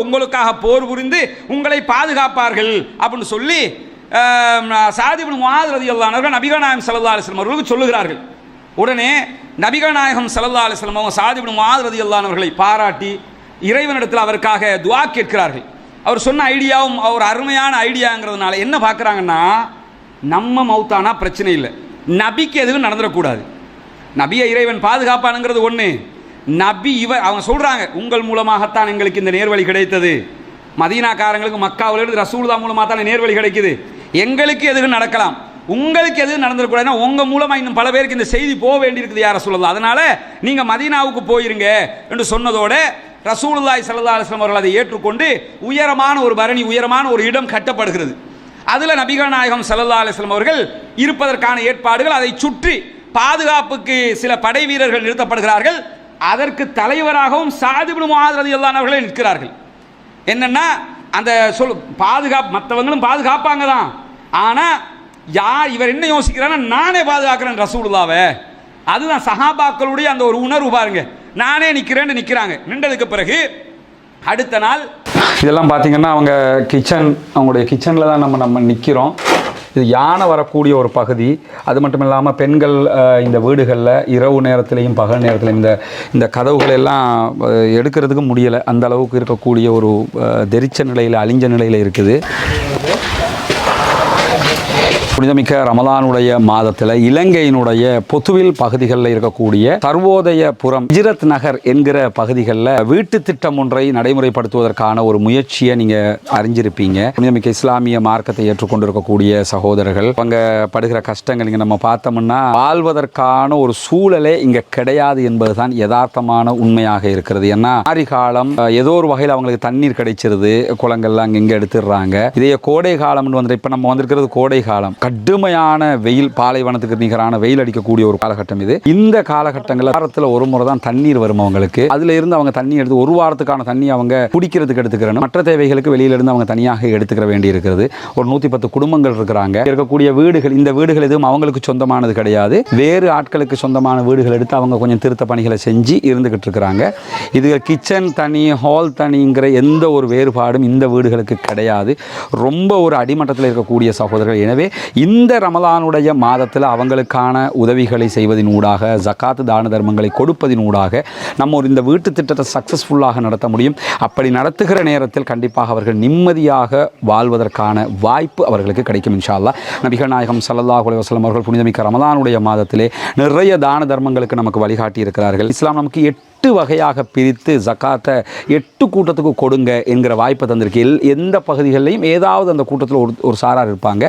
உங்களுக்காக போர் புரிந்து உங்களை பாதுகாப்பார்கள் அப்படின்னு சொல்லி சாத் இப்னு முஆத் ரலியல்லாஹு அன்ஹு நபிகள் நாயகம் ஸல்லல்லாஹு அலைஹி வஸல்லம் அவர்களுக்கு சொல்லுகிறார்கள். உடனே நபிகள் நாயகம் ஸல்லல்லாஹு அலைஹி வஸல்லம் அவங்க சாத் இப்னு முஆத் ரலியல்லாஹு அன்ஹு அவர்களை பாராட்டி இறைவனிடத்தில் அவருக்காக துஆ கேட்கிறார்கள். அவர் சொன்ன ஐடியாவும் ஒரு அருமையான ஐடியாங்கிறதுனால என்ன பார்க்குறாங்கன்னா, நம்ம மௌத்தானா பிரச்சனை இல்லை, நபிக்கு எதுவும் நடந்துடக்கூடாது. நபியை இறைவன் பாதுகாப்பானுங்கிறது ஒன்று. நபி அவங்க சொல்கிறாங்க, உங்கள் மூலமாகத்தான் எங்களுக்கு இந்த நேர்வழி கிடைத்தது, மதீனாக்காரங்களுக்கு மக்காவிலிருந்து ரசூலுல்லாஹ் மூலமாக தான் நேர்வழி கிடைக்குது, எங்களுக்கு எதுவும் நடக்கலாம், உங்களுக்கு எதுவும் நடந்துடக்கூடாதுன்னா உங்கள் மூலமாக இன்னும் பல பேருக்கு இந்த செய்தி போக வேண்டியிருக்குது யார சொல்லலாம், அதனால நீங்கள் மதீனாவுக்கு போயிருங்க என்று சொன்னதோட ரசூலுல்லாஹி ஸல்லல்லாஹு அலைஹி வஸல்லம் அவர்கள் அதை ஏற்றுக்கொண்டு உயரமான ஒரு பரணி, உயரமான ஒரு இடம் கட்டப்படுகிறது. அதில் நபிகள் நாயகம் ஸல்லல்லாஹு அலைஹி வஸல்லம் அவர்கள் இருப்பதற்கான ஏற்பாடுகள், அதை சுற்றி பாதுகாப்புக்கு சில படை வீரர்கள் நிறுத்தப்படுகிறார்கள். அதற்கு தலைவராகவும் சாத் இப்னு முஆத் ரலியல்லாஹு அன்ஹு அவர்களே நிற்கிறார்கள். என்னன்னா அந்த பாதுகாப்பு, மற்றவங்களும் பாதுகாப்பாங்க தான், ஆனால் யார் இவர் என்ன யோசிக்கிறான்னா, நானே பாதுகாக்கிறேன் ரசூலுல்லாவை. அதுதான் சஹாபாக்களுடைய அந்த ஒரு உணர்வு பாருங்க, நானே நிற்கிறேன்னு நிற்கிறாங்க. நின்றதுக்கு பிறகு அடுத்த நாள் இதெல்லாம் பார்த்திங்கன்னா அவங்க அவங்களுடைய கிச்சனில் தான் நம்ம நிற்கிறோம். இது யானை வரக்கூடிய ஒரு பகுதி. அது மட்டும் இல்லாமல் பெண்கள் இந்த வீடுகளில் இரவு நேரத்துலையும் பகல் நேரத்துலையும் இந்த கதவுகள் எல்லாம் எடுக்கிறதுக்கு முடியலை. அந்த அளவுக்கு இருக்கக்கூடிய ஒரு தெரிச்ச நிலையில், அழிஞ்ச நிலையில் இருக்குது. புனிதமிக்க ரமலானுடைய மாதத்தில் இலங்கையினுடைய பொத்துவில் பகுதிகளில் இருக்கக்கூடிய சர்வோதயபுரம் ஹிஜ்ரத் நகர் என்கிற பகுதிகளில் வீட்டு திட்டம் ஒன்றை நடைமுறைப்படுத்துவதற்கான ஒரு முயற்சியை நீங்கள் அறிஞ்சிருப்பீங்க. புனிதமிக்க இஸ்லாமிய மார்க்கத்தை ஏற்றுக்கொண்டிருக்கக்கூடிய சகோதரர்கள் அவங்க படுகிற கஷ்டங்கள் இங்கே நம்ம பார்த்தோம்னா வாழ்வதற்கான ஒரு சூழலே இங்கே கிடையாது என்பதுதான் யதார்த்தமான உண்மையாக இருக்கிறது. ஏன்னா ஆரி காலம் ஏதோ ஒரு வகையில் அவங்களுக்கு தண்ணீர் கிடைச்சிருது, குளங்கள்லாம் அங்கே எடுத்துடுறாங்க. இதே கோடை காலம்னு வந்து இப்போ நம்ம வந்திருக்கிறது கோடை காலம். கடுமையான வெயில், பாலைவனத்துக்கு நிகரான வெயில் அடிக்கக்கூடிய ஒரு காலகட்டம் இது. இந்த காலகட்டங்களில் வாரத்தில் ஒரு முறை தான் தண்ணீர் வரும் அவங்களுக்கு. அதுல இருந்து அவங்க தண்ணி எடுத்து ஒரு வாரத்துக்கான தண்ணி அவங்க குடிக்கிறதுக்கு எடுத்துக்கிறணும். மற்ற தேவைகளுக்கு வெளியில இருந்து அவங்க தனியாக எடுத்துக்கிற வேண்டி இருக்கிறது. ஒரு 110 குடும்பங்கள் இருக்கிறாங்க. இருக்கக்கூடிய வீடுகள், இந்த வீடுகள் எதுவும் அவங்களுக்கு சொந்தமானது கிடையாது. வேறு ஆட்களுக்கு சொந்தமான வீடுகள் எடுத்து அவங்க கொஞ்சம் திருத்த பணிகளை செஞ்சு இருந்துகிட்டு இருக்கிறாங்க. இது கிச்சன் தனி, ஹால் தனிங்கிற எந்த ஒரு வேறுபாடும் இந்த வீடுகளுக்கு கிடையாது. ரொம்ப ஒரு அடிமட்டத்தில் இருக்கக்கூடிய சகோதரர்கள். எனவே இந்த ரமலானுடைய மாதத்தில் அவங்களுக்கான உதவிகளை செய்வதின் ஊடாக, ஜக்காத்து தான தர்மங்களை கொடுப்பதின் ஊடாக நம்ம இந்த வீட்டு திட்டத்தை சக்ஸஸ்ஃபுல்லாக நடத்த முடியும். அப்படி நடத்துகிற நேரத்தில் கண்டிப்பாக அவர்கள் நிம்மதியாக வாழ்வதற்கான வாய்ப்பு அவர்களுக்கு கிடைக்கும் இன்ஷா அல்லாஹ். நபிகள் நாயகம் ஸல்லல்லாஹு அலைஹி வஸல்லம் அவர்கள் புனிதமிக்க ரமலானுடைய மாதத்திலே நிறைய தான தர்மங்களுக்கு நமக்கு வழிகாட்டி இருக்கிறார்கள். இஸ்லாம் நமக்கு 8 வகையாக பிரித்து ஜக்காத்தை 8 கூட்டத்துக்கு கொடுங்க என்கிற வாய்ப்பை தந்திருக்கு. எந்த பகுதிகளிலையும் ஏதாவது அந்த கூட்டத்தில் ஒரு சாரார் இருப்பாங்க.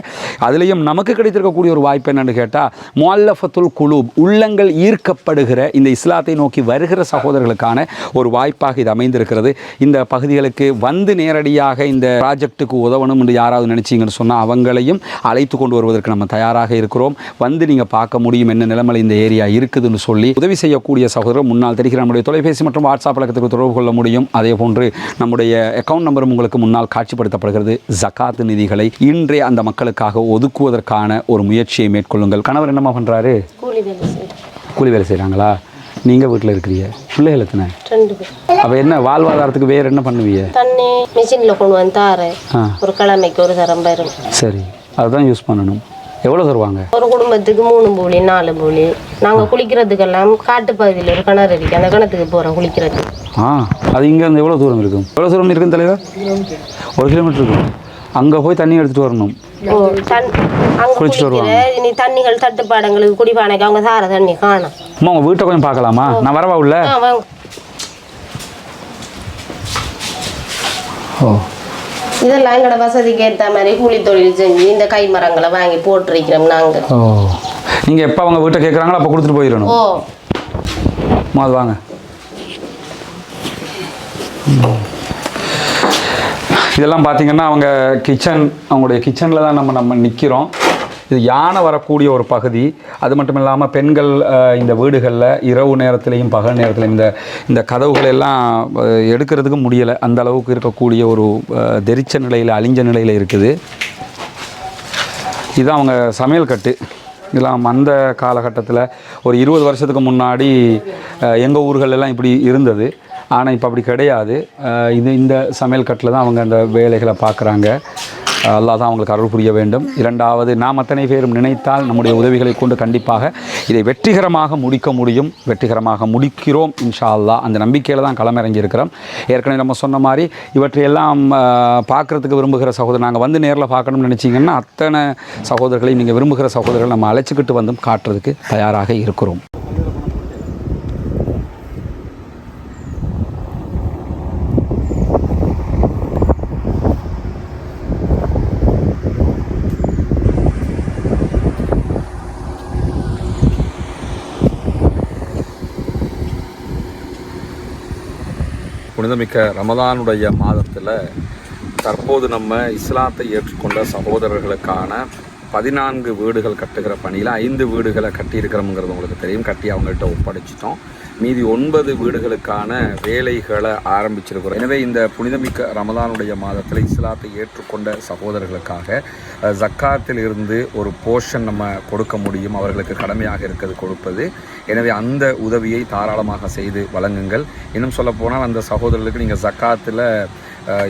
அதுலேயும் நமக்கு கிடைத்திருக்கக்கூடிய ஒரு வாய்ப்பு என்னென்னு கேட்டால், முஅல்லஃபத்துல் குலூப், உள்ளங்கள் ஈர்க்கப்படுகிற இந்த இஸ்லாத்தை நோக்கி வருகிற சகோதரர்களுக்கான ஒரு வாய்ப்பாக இது அமைந்திருக்கிறது. இந்த பகுதிகளுக்கு வந்து நேரடியாக இந்த ப்ராஜெக்ட்டுக்கு உதவணும் என்று யாராவது நினச்சிங்கன்னு சொன்னால் அவங்களையும் அழைத்து கொண்டு வருவதற்கு நம்ம தயாராக இருக்கிறோம். வந்து நீங்கள் பார்க்க முடியும் என்ன நிலைமையில் இந்த ஏரியா இருக்குதுன்னு சொல்லி உதவி செய்யக்கூடிய சகோதரர் முன்னால் தெரிகிற நம்முடைய தொலைபேசி மற்றும் வாட்ஸ்அப் இலக்கத்துக்கு தொடர்பு கொள்ள முடியும். அதே போன்று நம்முடைய அக்கௌண்ட் நம்பரும் உங்களுக்கு முன்னால் காட்சிப்படுத்தப்படுகிறது. ஜகாத் நிதிகளை இன்றைய அந்த மக்களுக்காக ஒதுக்குவதற்கான ஒரு முயற்சியை மேற்கொள்ளுங்கள். கணவர் என்னமா பண்ணுறாரு? கூலி வேலை செய்கிறாங்களா? நீங்கள் வீட்டில் இருக்கிறீங்க? பிள்ளைகள் எத்தனை? 2 பேர். அப்போ என்ன வாழ்வாதாரத்துக்கு வேறு என்ன பண்ணுவீங்க? தண்ணி மிஷினில் கொண்டு வந்து ஒரு கிழமைக்கு ஒரு தரம் வரும். சரி, அதுதான் யூஸ் பண்ணணும். எவ்வளோ தருவாங்க? ஒரு குடும்பத்துக்கு 3 பூலி 4 பூலி. நாங்கள் குளிக்கிறதுக்கெல்லாம் காட்டு பகுதியில் ஒரு கிணறு இருக்கு, அந்த கிணத்துக்கு போகிறோம் குளிக்கிறது. அது இங்கேருந்து எவ்வளோ தூரம் இருக்கும்? எவ்வளோ தூரம் இருக்குன்னு தலைவர்? 1 கிலோமீட்டர் இருக்கும். அங்கே போய் தண்ணி எடுத்துகிட்டு வரணும். குளிச்சுட்டு வருவாங்க. இனி தண்ணிகள் தட்டுப்பாடுங்களுக்கு குடிப்பானைக்கு அவங்க சார தண்ணி காணும். அம்மா உங்கள் வீட்டை கொஞ்சம் பார்க்கலாமா? நான் வரவா உள்ள? ஓ, இதெல்லாம் எங்களோட வசதிக்கு ஏற்ற மாதிரி கூலி தொழில் செஞ்சு இந்த கை மரங்களை வாங்கி போட்டிருக்கிறோம் நாங்கள். ஓ, நீங்கள் எப்போ அவங்க வீட்டை கேட்குறாங்களோ அப்போ கொடுத்துட்டு போயிடணும். ஓ, அது வாங்க. இதெல்லாம் பார்த்தீங்கன்னா அவங்களுடைய கிச்சனில் தான் நம்ம நிற்கிறோம். இது யானை வரக்கூடிய ஒரு பகுதி. அது மட்டும் இல்லாமல் பெண்கள் இந்த வீடுகளில் இரவு நேரத்துலையும் பகல் நேரத்துலையும் இந்த கதவுகள் எல்லாம் எடுக்கிறதுக்கு முடியலை. அந்த அளவுக்கு இருக்கக்கூடிய ஒரு தெரிச்ச நிலையில், அழிஞ்ச நிலையில் இருக்குது. இதுதான் அவங்க சமையல் கட்டு. இதெல்லாம் அந்த காலகட்டத்தில் ஒரு 20 வருஷத்துக்கு முன்னாடி எங்கள் ஊர்களெல்லாம் இப்படி இருந்தது. ஆனால் இப்போ அப்படி கிடையாது. இந்த சமையல் கட்டில் தான் அவங்க அந்த வேலைகளை பார்க்குறாங்க. அல்லாஹ் தான் அவங்களுக்கு அருள் புரிய வேண்டும். இரண்டாவது, நாம் அத்தனை பேரும் நினைத்தால் நம்முடைய உதவிகளை கொண்டு கண்டிப்பாக இதை வெற்றிகரமாக முடிக்க முடியும். வெற்றிகரமாக முடிக்கிறோம் இன்ஷா அல்லாஹ். அந்த நம்பிக்கையில் தான் களமிறங்கி இருக்கிறோம். ஏற்கனவே நம்ம சொன்ன மாதிரி இவற்றையெல்லாம் பார்க்குறதுக்கு விரும்புகிற சகோதரர், நாங்கள் வந்து நேரில் பார்க்கணும்னு நினச்சிங்கன்னா அத்தனை சகோதரர்களையும் நீங்கள் விரும்புகிற சகோதரர்கள் நம்ம அழைச்சிக்கிட்டு வந்தும் காட்டுறதுக்கு தயாராக இருக்கிறோம். புனிதமிக்க ரமலானுடைய மாதத்தில் தற்போது நம்ம இஸ்லாத்தை ஏற்றுக்கொண்ட சகோதரர்களுக்கான 14 வீடுகள் கட்டுகிற பணியில் 5 வீடுகளை கட்டியிருக்கிறோம்ங்கிறது உங்களுக்கு தெரியும். கட்டி அவங்கள்ட்ட ஒப்படைச்சிட்டோம். மீதி 9 வீடுகளுக்கான வேலைகளை ஆரம்பிச்சிருக்கிறோம். எனவே இந்த புனிதமிக்க ரமலானுடைய மாதத்தில் இஸ்லாத்தை ஏற்றுக்கொண்ட சகோதரர்களுக்காக ஜக்காத்தில் இருந்து ஒரு போர்ஷன் நம்ம கொடுக்க முடியும். அவர்களுக்கு கடமையாக இருக்கிறது கொடுப்பது. எனவே அந்த உதவியை தாராளமாக செய்து வழங்குங்கள். இன்னும் சொல்லப்போனால் அந்த சகோதரர்களுக்கு நீங்கள் ஜக்காத்தில்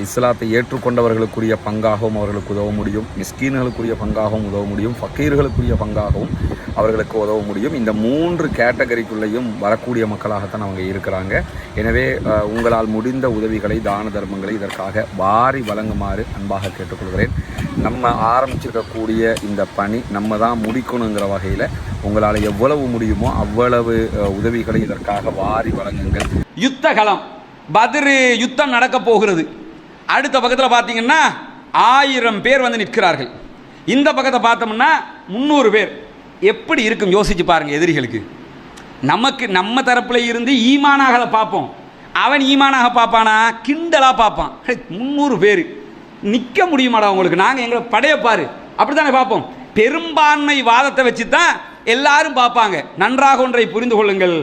இஸ்லாத்தை ஏற்றுக்கொண்டவர்களுக்குரிய பங்காகவும் அவர்களுக்கு உதவ முடியும், மிஸ்கீன்களுக்குரிய பங்காகவும் உதவ முடியும், ஃபக்கீர்களுக்குரிய பங்காகவும் அவர்களுக்கு உதவ முடியும். இந்த 3 கேட்டகரிக்குள்ளேயும் வரக்கூடிய மக்களாகத்தான் அவங்க இருக்கிறாங்க. எனவே உங்களால் முடிந்த உதவிகளை, தான தர்மங்களை இதற்காக வாரி வழங்குமாறு அன்பாக கேட்டுக்கொள்கிறேன். நம்ம ஆரம்பிச்சிருக்கக்கூடிய இந்த பணி நம்ம தான் முடிக்கணுங்கிற வகையில் உங்களால் எவ்வளவு முடியுமோ அவ்வளவு உதவிகளை இதற்காக வாரி வழங்குங்கள். யுத்த களம், பத்ர் யுத்தம் நடக்க போகிறது. அடுத்த பக்கத்தில் பார்த்தீங்கன்னா 1000 பேர் வந்து நிற்கிறார்கள். இந்த பக்கத்தை பார்த்தோம்னா 300 பேர். எப்படி இருக்கும் யோசிச்சு பாருங்க. எதிரிகளுக்கு நமக்கு நம்ம தரப்புல இருந்து ஈமானாக பார்ப்போம், அவன் ஈமானாக பார்ப்பானா, கிண்டலா பார்ப்பான். 300 பேர் நிற்க முடியுமாடா உங்களுக்கு, நாங்கள் எங்களை படையப்பாரு அப்படித்தானே பார்ப்போம். பெரும்பான்மை வாதத்தை வச்சு தான் எல்லாரும் பார்ப்பாங்க. நன்றாக ஒன்றை புரிந்து கொள்ளுங்கள்,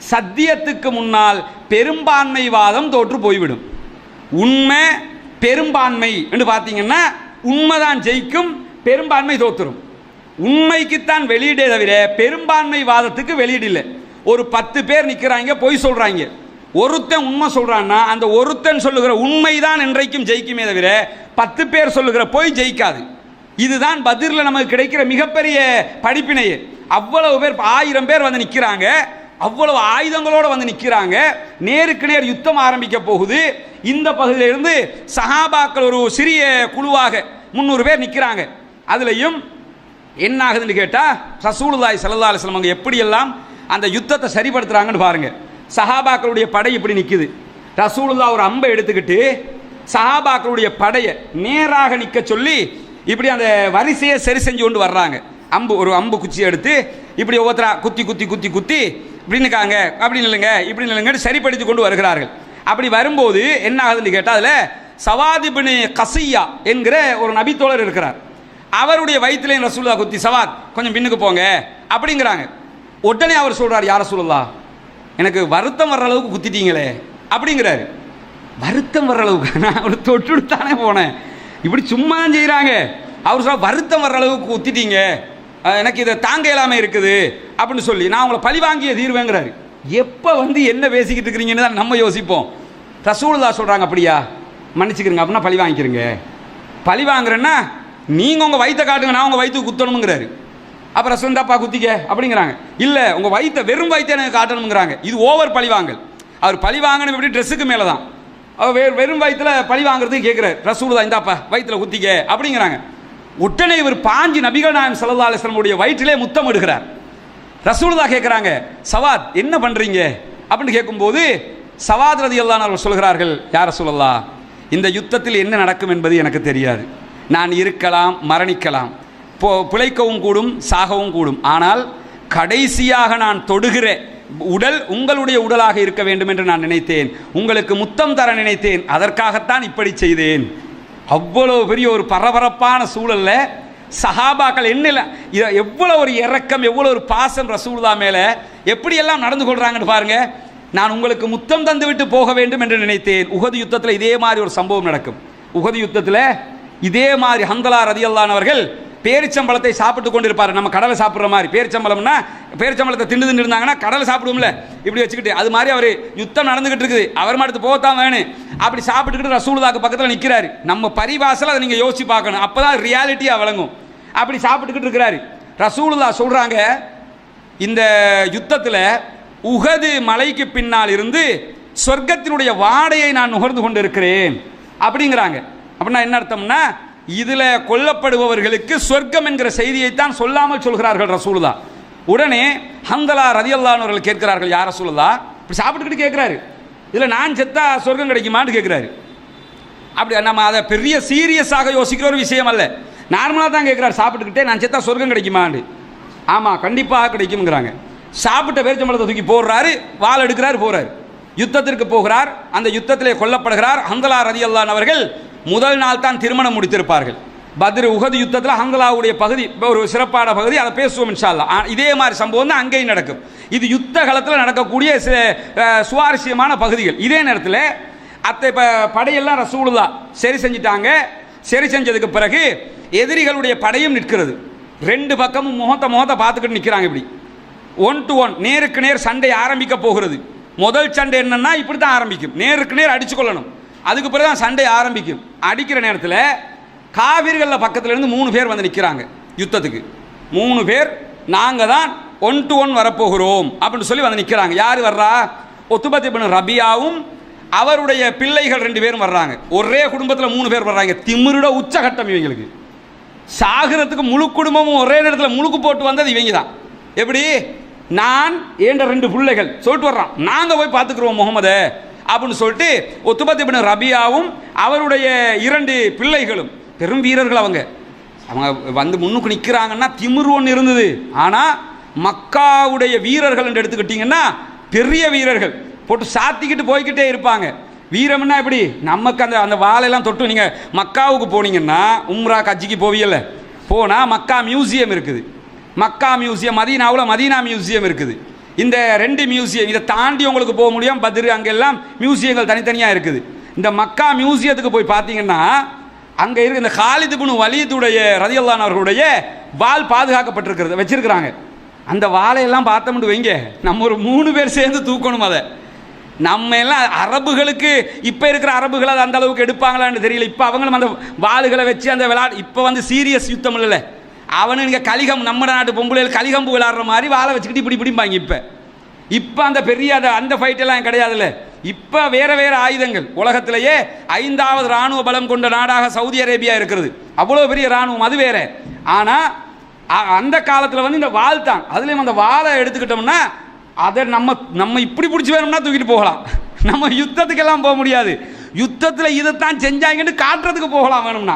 சத்தியத்துக்கு முன்னால் பெரும்பான்மை வாதம் தோற்று போய்விடும். உண்மை பெரும்பான்மை என்று பார்த்தீங்கன்னா உண்மைதான் ஜெயிக்கும், பெரும்பான்மை தோற்றுரும். உண்மைக்குத்தான் வெளியீடே தவிர பெரும்பான்மை வாதத்துக்கு வெளியீடு இல்லை. ஒரு 10 பேர் நிற்கிறாங்க, பொய் சொல்றாங்க, ஒருத்தன் உண்மை சொல்றான்னா அந்த ஒருத்தன் சொல்லுகிற உண்மைதான் என்றைக்கும் ஜெயிக்குமே தவிர 10 பேர் சொல்லுகிற பொய் ஜெயிக்காது. இதுதான் பத்ரில் நமக்கு கிடைக்கிற மிகப்பெரிய படிப்பினையே. அவ்வளவு பேர் 1000 பேர் வந்து நிற்கிறாங்க, அவ்வளவு ஆயுதங்களோடு வந்து நிற்கிறாங்க. நேருக்கு நேர் யுத்தம் ஆரம்பிக்க போகுது. இந்த பகுதியிலிருந்து சஹாபாக்கள் ஒரு சிறிய குழுவாக 300 பேர் நிற்கிறாங்க. அதுலேயும் என்ன ஆகுதுன்னு கேட்டால் ரசூலுல்லாஹி ஸல்லல்லாஹு அலைஹி வஸல்லம் எப்படியெல்லாம் அந்த யுத்தத்தை சரிப்படுத்துகிறாங்கன்னு பாருங்கள். சஹாபாக்களுடைய படை இப்படி நிற்குது. ரசூலுல்லாஹ் ஒரு அம்பை எடுத்துக்கிட்டு சஹாபாக்களுடைய படையை நேராக நிற்க சொல்லி இப்படி அந்த வரிசையை சரி செஞ்சு கொண்டு வர்றாங்க. ஒரு அம்பு குச்சி எடுத்து இப்படி ஒவ்வொருத்தரா குத்தி குத்தி குத்தி குத்தி இப்படி நிற்காங்க, அப்படி நில்லுங்க, இப்படி நில்லுங்கன்னு சரிப்படுத்தி கொண்டு வருகிறார்கள். அப்படி வரும்போது என்ன ஆகுதுன்னு கேட்டால் அதில் சவாத் இப்னு கஸியா என்கிற ஒரு நபித்தோழர் இருக்கிறார். அவருடைய வயிற்றுலையும் ரசூலுல்லாஹ் குத்தி, சவாத் கொஞ்சம் பின்னுக்கு போங்க அப்படிங்கிறாங்க. உடனே அவர் சொல்கிறார், யார் ரசூலுல்லாஹ், எனக்கு வருத்தம் வர்ற அளவுக்கு குத்திட்டீங்களே அப்படிங்கிறாரு. வருத்தம் வர்ற அளவுக்கு நான் ஒரு தொட்டு தானே போனேன், இப்படி சும்மா செய்கிறாங்க. அவர் சொல்ல வருத்தம் வர்ற அளவுக்கு குத்திட்டீங்க, எனக்கு இதை தாங்க இல்லாமல் இருக்குது அப்படின்னு சொல்லி நான் உங்களை பழி வாங்கிய தீர்வேங்கிறாரு. எப்போ வந்து என்ன பேசிக்கிட்டு இருக்கிறீங்கன்னு தான் நம்ம யோசிப்போம். ரசூலுல்லாஹ் சொல்கிறாங்க, அப்படியா மன்னிச்சுக்கிறீங்க, அப்படின்னா பழி வாங்கிக்கிறீங்க. பழி வாங்குறேன்னா நீங்கள் உங்கள் வயிற்றை காட்டுங்க, நான் உங்கள் வயிற்றுக்கு குத்தணுங்கிறாரு. அப்போ ரசூலுல்லாஹ் குத்திக்க அப்படிங்கிறாங்க. இல்லை, உங்கள் வயிற்றை வெறும் வயிற்றை எனக்கு காட்டணுங்கிறாங்க. இது ஓவர் பழி வாங்கல். அவர் பழி வாங்கணும் எப்படி, ட்ரெஸ்ஸுக்கு மேலே தான். அவர் வெறும் வயிற்றில் பழி வாங்குறதுக்கு கேட்குறாரு. ரசூலுல்லாஹ் இந்தாப்பா வயிற்றில் குத்திக்க அப்படிங்கிறாங்க. உடனே இவர் பாஞ்சு நபிகள் நாயகம் ஸல்லல்லாஹு அலைஹி வஸல்லம் உடைய வயிற்றிலே முத்தம் எடுக்கிறார். ரசூலுல்லாஹ் கேட்குறாங்க, சவாத் என்ன பண்ணுறீங்க அப்படின்னு கேட்கும்போது சவாத் ரலியல்லாஹு அன்ஹு சொல்கிறார்கள், யார் ரசூலுல்லாஹ், இந்த யுத்தத்தில் என்ன நடக்கும் என்பது எனக்கு தெரியாது. நான் இருக்கலாம், மரணிக்கலாம், பிழைக்கவும் கூடும், சாகவும் கூடும். ஆனால் கடைசியாக நான் தொடுகிற உடல் உங்களுடைய உடலாக இருக்க வேண்டும் என்று நான் நினைத்தேன். உங்களுக்கு முத்தம் தர நினைத்தேன், அதற்காகத்தான் இப்படி செய்தேன். அவ்வளோ பெரிய ஒரு பரபரப்பான சூழல்ல சஹாபாக்கள் என்ன எவ்வளோ ஒரு இரக்கம், எவ்வளோ ஒரு பாசம் ரசூலுல்லாஹ் மேலே எப்படியெல்லாம் நடந்து கொள்கிறாங்கன்னு பாருங்க. நான் உங்களுக்கு முத்தம் தந்து விட்டு போக வேண்டும் என்று நினைத்தேன். உஹது யுத்தத்தில் இதே மாதிரி ஒரு சம்பவம் நடக்கும். உஹது யுத்தத்தில் இதே மாதிரி ஹந்தலா ரலியல்லாஹு அன்ஹு அவர்கள் பேரிச்சம்பழத்தை சாப்பிட்டு கொண்டு இருப்பார். நம்ம கடலை சாப்பிட்ற மாதிரி, பேரிச்சம்பழம்னா பேரிச்சம்பழத்தை தின்னு இருந்தாங்கன்னா கடலை சாப்பிடுவோம்ல, இப்படி வச்சுக்கிட்டு அது மாதிரி அவர் யுத்தம் நடந்துகிட்டு இருக்குது, அவர் மட்டும் போகத்தான் வேணும். அப்படி சாப்பிட்டுக்கிட்டு ரசூலுல்லாஹ்க்கு பக்கத்தில் நிற்கிறாரு. நம்ம பரிபாசையில் அதை நீங்கள் யோசிச்சு பார்க்கணும், அப்போ தான் ரியாலிட்டியாக விளங்கும். அப்படி சாப்பிட்டுக்கிட்டு இருக்கிறாரு. ரசூலுல்லாஹ் சொல்கிறாங்க, இந்த யுத்தத்தில் உஹது மலைக்கு பின்னால் இருந்து சொர்க்கத்தினுடைய வாடையை நான் நுகர்ந்து கொண்டு இருக்கிறேன் அப்படிங்கிறாங்க. அப்படின்னா என்ன அர்த்தம்னா, இதில் கொல்லப்படுபவர்களுக்கு சொர்க்கம் என்கிற செய்தியைத்தான் சொல்லாமல் சொல்கிறார்கள் ரசூலுல்லாஹ். உடனே ஹந்தலா ரலியல்லாஹு அன்ஹு அவர்கள் கேட்கிறார்கள், யார் ரசூலுல்லாஹ், இப்படி சாப்பிட்டுக்கிட்டு கேட்குறாரு, இதில் நான் செத்தா சொர்க்கம் கிடைக்குமான்னு கேட்குறாரு. அப்படி நம்ம அதை பெரிய சீரியஸாக யோசிக்கிற ஒரு விஷயம் அல்ல, நார்மலாக தான் கேட்குறாரு. சாப்பிட்டுக்கிட்டே நான் செத்தா சொர்க்கம் கிடைக்குமான்னு. ஆமாம் கண்டிப்பாக கிடைக்கும்ங்கிறாங்க. சாப்பிட்ட பேரிச்சம்பழத்தை தூக்கி போடுறாரு, வாள் எடுக்கிறாரு, போகிறார், யுத்தத்திற்கு போகிறார். அந்த யுத்தத்திலே கொல்லப்படுகிறார். ஹந்தலா ரலியல்லாஹு அன்ஹு அவர்கள் முதல் நாள் தான் திருமணம் முடித்திருப்பார்கள். பத்ர் உஹது யுத்தத்தில் ஹந்தலாவுடைய பகுதி ஒரு சிறப்பான பகுதி, அதை பேசுவோம் இன்ஷா அல்லாஹ். இதே மாதிரி சம்பவம் தான் அங்கேயும் நடக்கும். இது யுத்த காலத்தில் நடக்கக்கூடிய சுவாரஸ்யமான பகுதிகள். இதே நேரத்தில் அத்தை படையெல்லாம் ரசூலுல்லாஹ் சரி செஞ்சிட்டாங்க. சரி செஞ்சதுக்கு பிறகு எதிரிகளுடைய படையும் நிற்கிறது. ரெண்டு பக்கமும் முகத்தை பார்த்துக்கிட்டு நிற்கிறாங்க. இப்படி 1 to 1 நேருக்கு நேர் சண்டை ஆரம்பிக்க போகிறது. முதல் சண்டை என்னன்னா இப்படி தான் ஆரம்பிக்கும், நேருக்கு நேர் அடிச்சு கொள்ளணும். அதுக்கு பிறகு தான் சண்டை ஆரம்பிக்கும். அடிக்கிற நேரத்தில் காவிர்களில் பக்கத்துல இருந்து 3 பேர் வந்து நிற்கிறாங்க யுத்தத்துக்கு. 3 பேர் நாங்கள் தான் 1 to 1 வரப்போகிறோம் அப்படின்னு சொல்லி வந்து நிற்கிறாங்க. யார் வர்றா? உத்பத் இப்னு ரபியாவும் அவருடைய பிள்ளைகள் 2 பேரும் வர்றாங்க. ஒரே குடும்பத்தில் 3 பேர் வர்றாங்க. திமிருட உச்சகட்டம் இவங்களுக்கு. சாகரத்துக்கு முழு குடும்பமும் ஒரே நேரத்தில் முழுக்கு போட்டு வந்தது இவங்க தான். எப்படி? நான் ஏண்ட 2 பிள்ளைகள் சொல்லிட்டு வர்றான், நாங்கள் போய் பார்த்துக்குறோம் முகமது அப்படின்னு சொல்லிட்டு உத்பத் இப்னு ரபியாவும் அவருடைய 2 பிள்ளைகளும் பெரும் வீரர்கள். அவங்க வந்து முன்னுக்கு நிற்கிறாங்கன்னா திமிரு ஒன்று இருந்தது. ஆனால் மக்காவுடைய வீரர்கள் என்று எடுத்துக்கிட்டிங்கன்னா பெரிய வீரர்கள் போட்டு சாத்திக்கிட்டு போய்கிட்டே இருப்பாங்க. வீரம்னா எப்படி? நமக்கு அந்த அந்த வாழையெல்லாம் தொட்டு நீங்கள் மக்காவுக்கு போனீங்கன்னா உம்ரா கட்சிக்கு போவியல்ல, போனால் மக்கா மியூசியம் இருக்குது. மக்கா மியூசியம், மதீனாவில் மதீனா மியூசியம் இருக்குது. இந்த 2 மியூசியம் இதை தாண்டி உங்களுக்கு போக முடியும். பத்ரு அங்கெல்லாம் மியூசியங்கள் தனித்தனியாக இருக்குது. இந்த மக்கா மியூசியத்துக்கு போய் பார்த்தீங்கன்னா அங்கே இருக்க இந்த காலித் இப்னு வலீதுடைய ரலியல்லாஹு அவர்களுடைய வாள் பாதுகாக்கப்பட்டிருக்கிறது, வச்சிருக்கிறாங்க. அந்த வாழையெல்லாம் பார்த்தோம்னு வைங்க, நம்ம ஒரு 3 பேர் சேர்ந்து தூக்கணும். அதை நம்ம எல்லாம் அரபுகளுக்கு இப்போ இருக்கிற அரபுகளை அந்த அளவுக்கு எடுப்பாங்களான்னு தெரியல. இப்போ அவங்களும் அந்த வாளுகளை வச்சு அந்த இப்போ வந்து சீரியஸ் யுத்தம் இல்லைல்ல. அவனு நீங்கள் கலிகம், நம்ம நாட்டு பொம்பளைகள் கலிகம்பு விளையாடுற மாதிரி வாழை வச்சுக்கிட்டு இப்படி பிடிப்பாங்க. இப்போ அந்த பெரிய அந்த ஃபைட்டெல்லாம் கிடையாதுல்ல. இப்போ வேறு வேறு ஆயுதங்கள். உலகத்திலேயே 5வது இராணுவ பலம் கொண்ட நாடாக சவுதி அரேபியா இருக்கிறது. அவ்வளோ பெரிய இராணுவம், அது வேற. ஆனால் அந்த காலத்தில் வந்து இந்த வாள் தான். அதுலேயும் அந்த வாளை எடுத்துக்கிட்டோம்னா அதை நம்ம இப்படி பிடிச்சி வேணும்னா தூக்கிட்டு போகலாம். நம்ம யுத்தத்துக்கெல்லாம் போக முடியாது. யுத்தத்தில் இதைத்தான் செஞ்சாங்கன்னு காட்டுறதுக்கு போகலாம் வேணும்னா.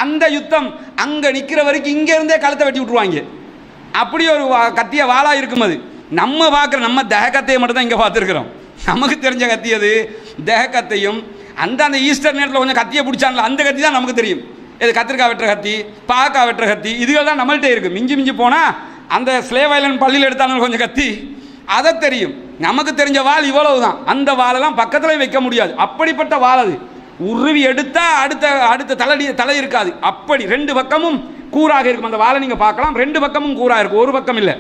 அந்த யுத்தம் அங்கே நிற்கிற வரைக்கும் இங்கேருந்தே கழுத்தை வெட்டி விட்ருவாங்க. அப்படி ஒரு கத்திய வாளாக இருக்கும். அது நம்ம பார்க்குற நம்ம தேகத்தையை மட்டும் தான் இங்கே பார்த்துருக்குறோம். நமக்கு தெரிஞ்ச கத்தி அது தேகத்தையும் அந்த ஈஸ்டர் நேரத்தில் கொஞ்சம் கத்தியை பிடிச்சாங்களா அந்த கத்தி தான் நமக்கு தெரியும். இது கத்திரிக்காய் வெட்டுற கத்தி, பாக்காய் வெட்டுற கத்தி, இதுகள் தான் நம்மள்கிட்ட இருக்குது. மிஞ்சி போனால் அந்த ஸ்லேவ் ஐலண்ட் பள்ளியில் எடுத்தாலும் கொஞ்சம் கத்தி, அதை தெரியும். நமக்கு தெரிஞ்ச வாள் இவ்வளவு தான். அந்த வாளெல்லாம் பக்கத்தில் வைக்க முடியாது. அப்படிப்பட்ட வாள் அது. உருவி எடுத்தால் அடுத்த தலை இருக்காது. அப்படி 2 பக்கமும் கூறாக இருக்கும். அந்த வாளை நீங்கள் பார்க்கலாம், 2 பக்கமும் கூறாக இருக்கும், ஒரு பக்கம் இல்லை.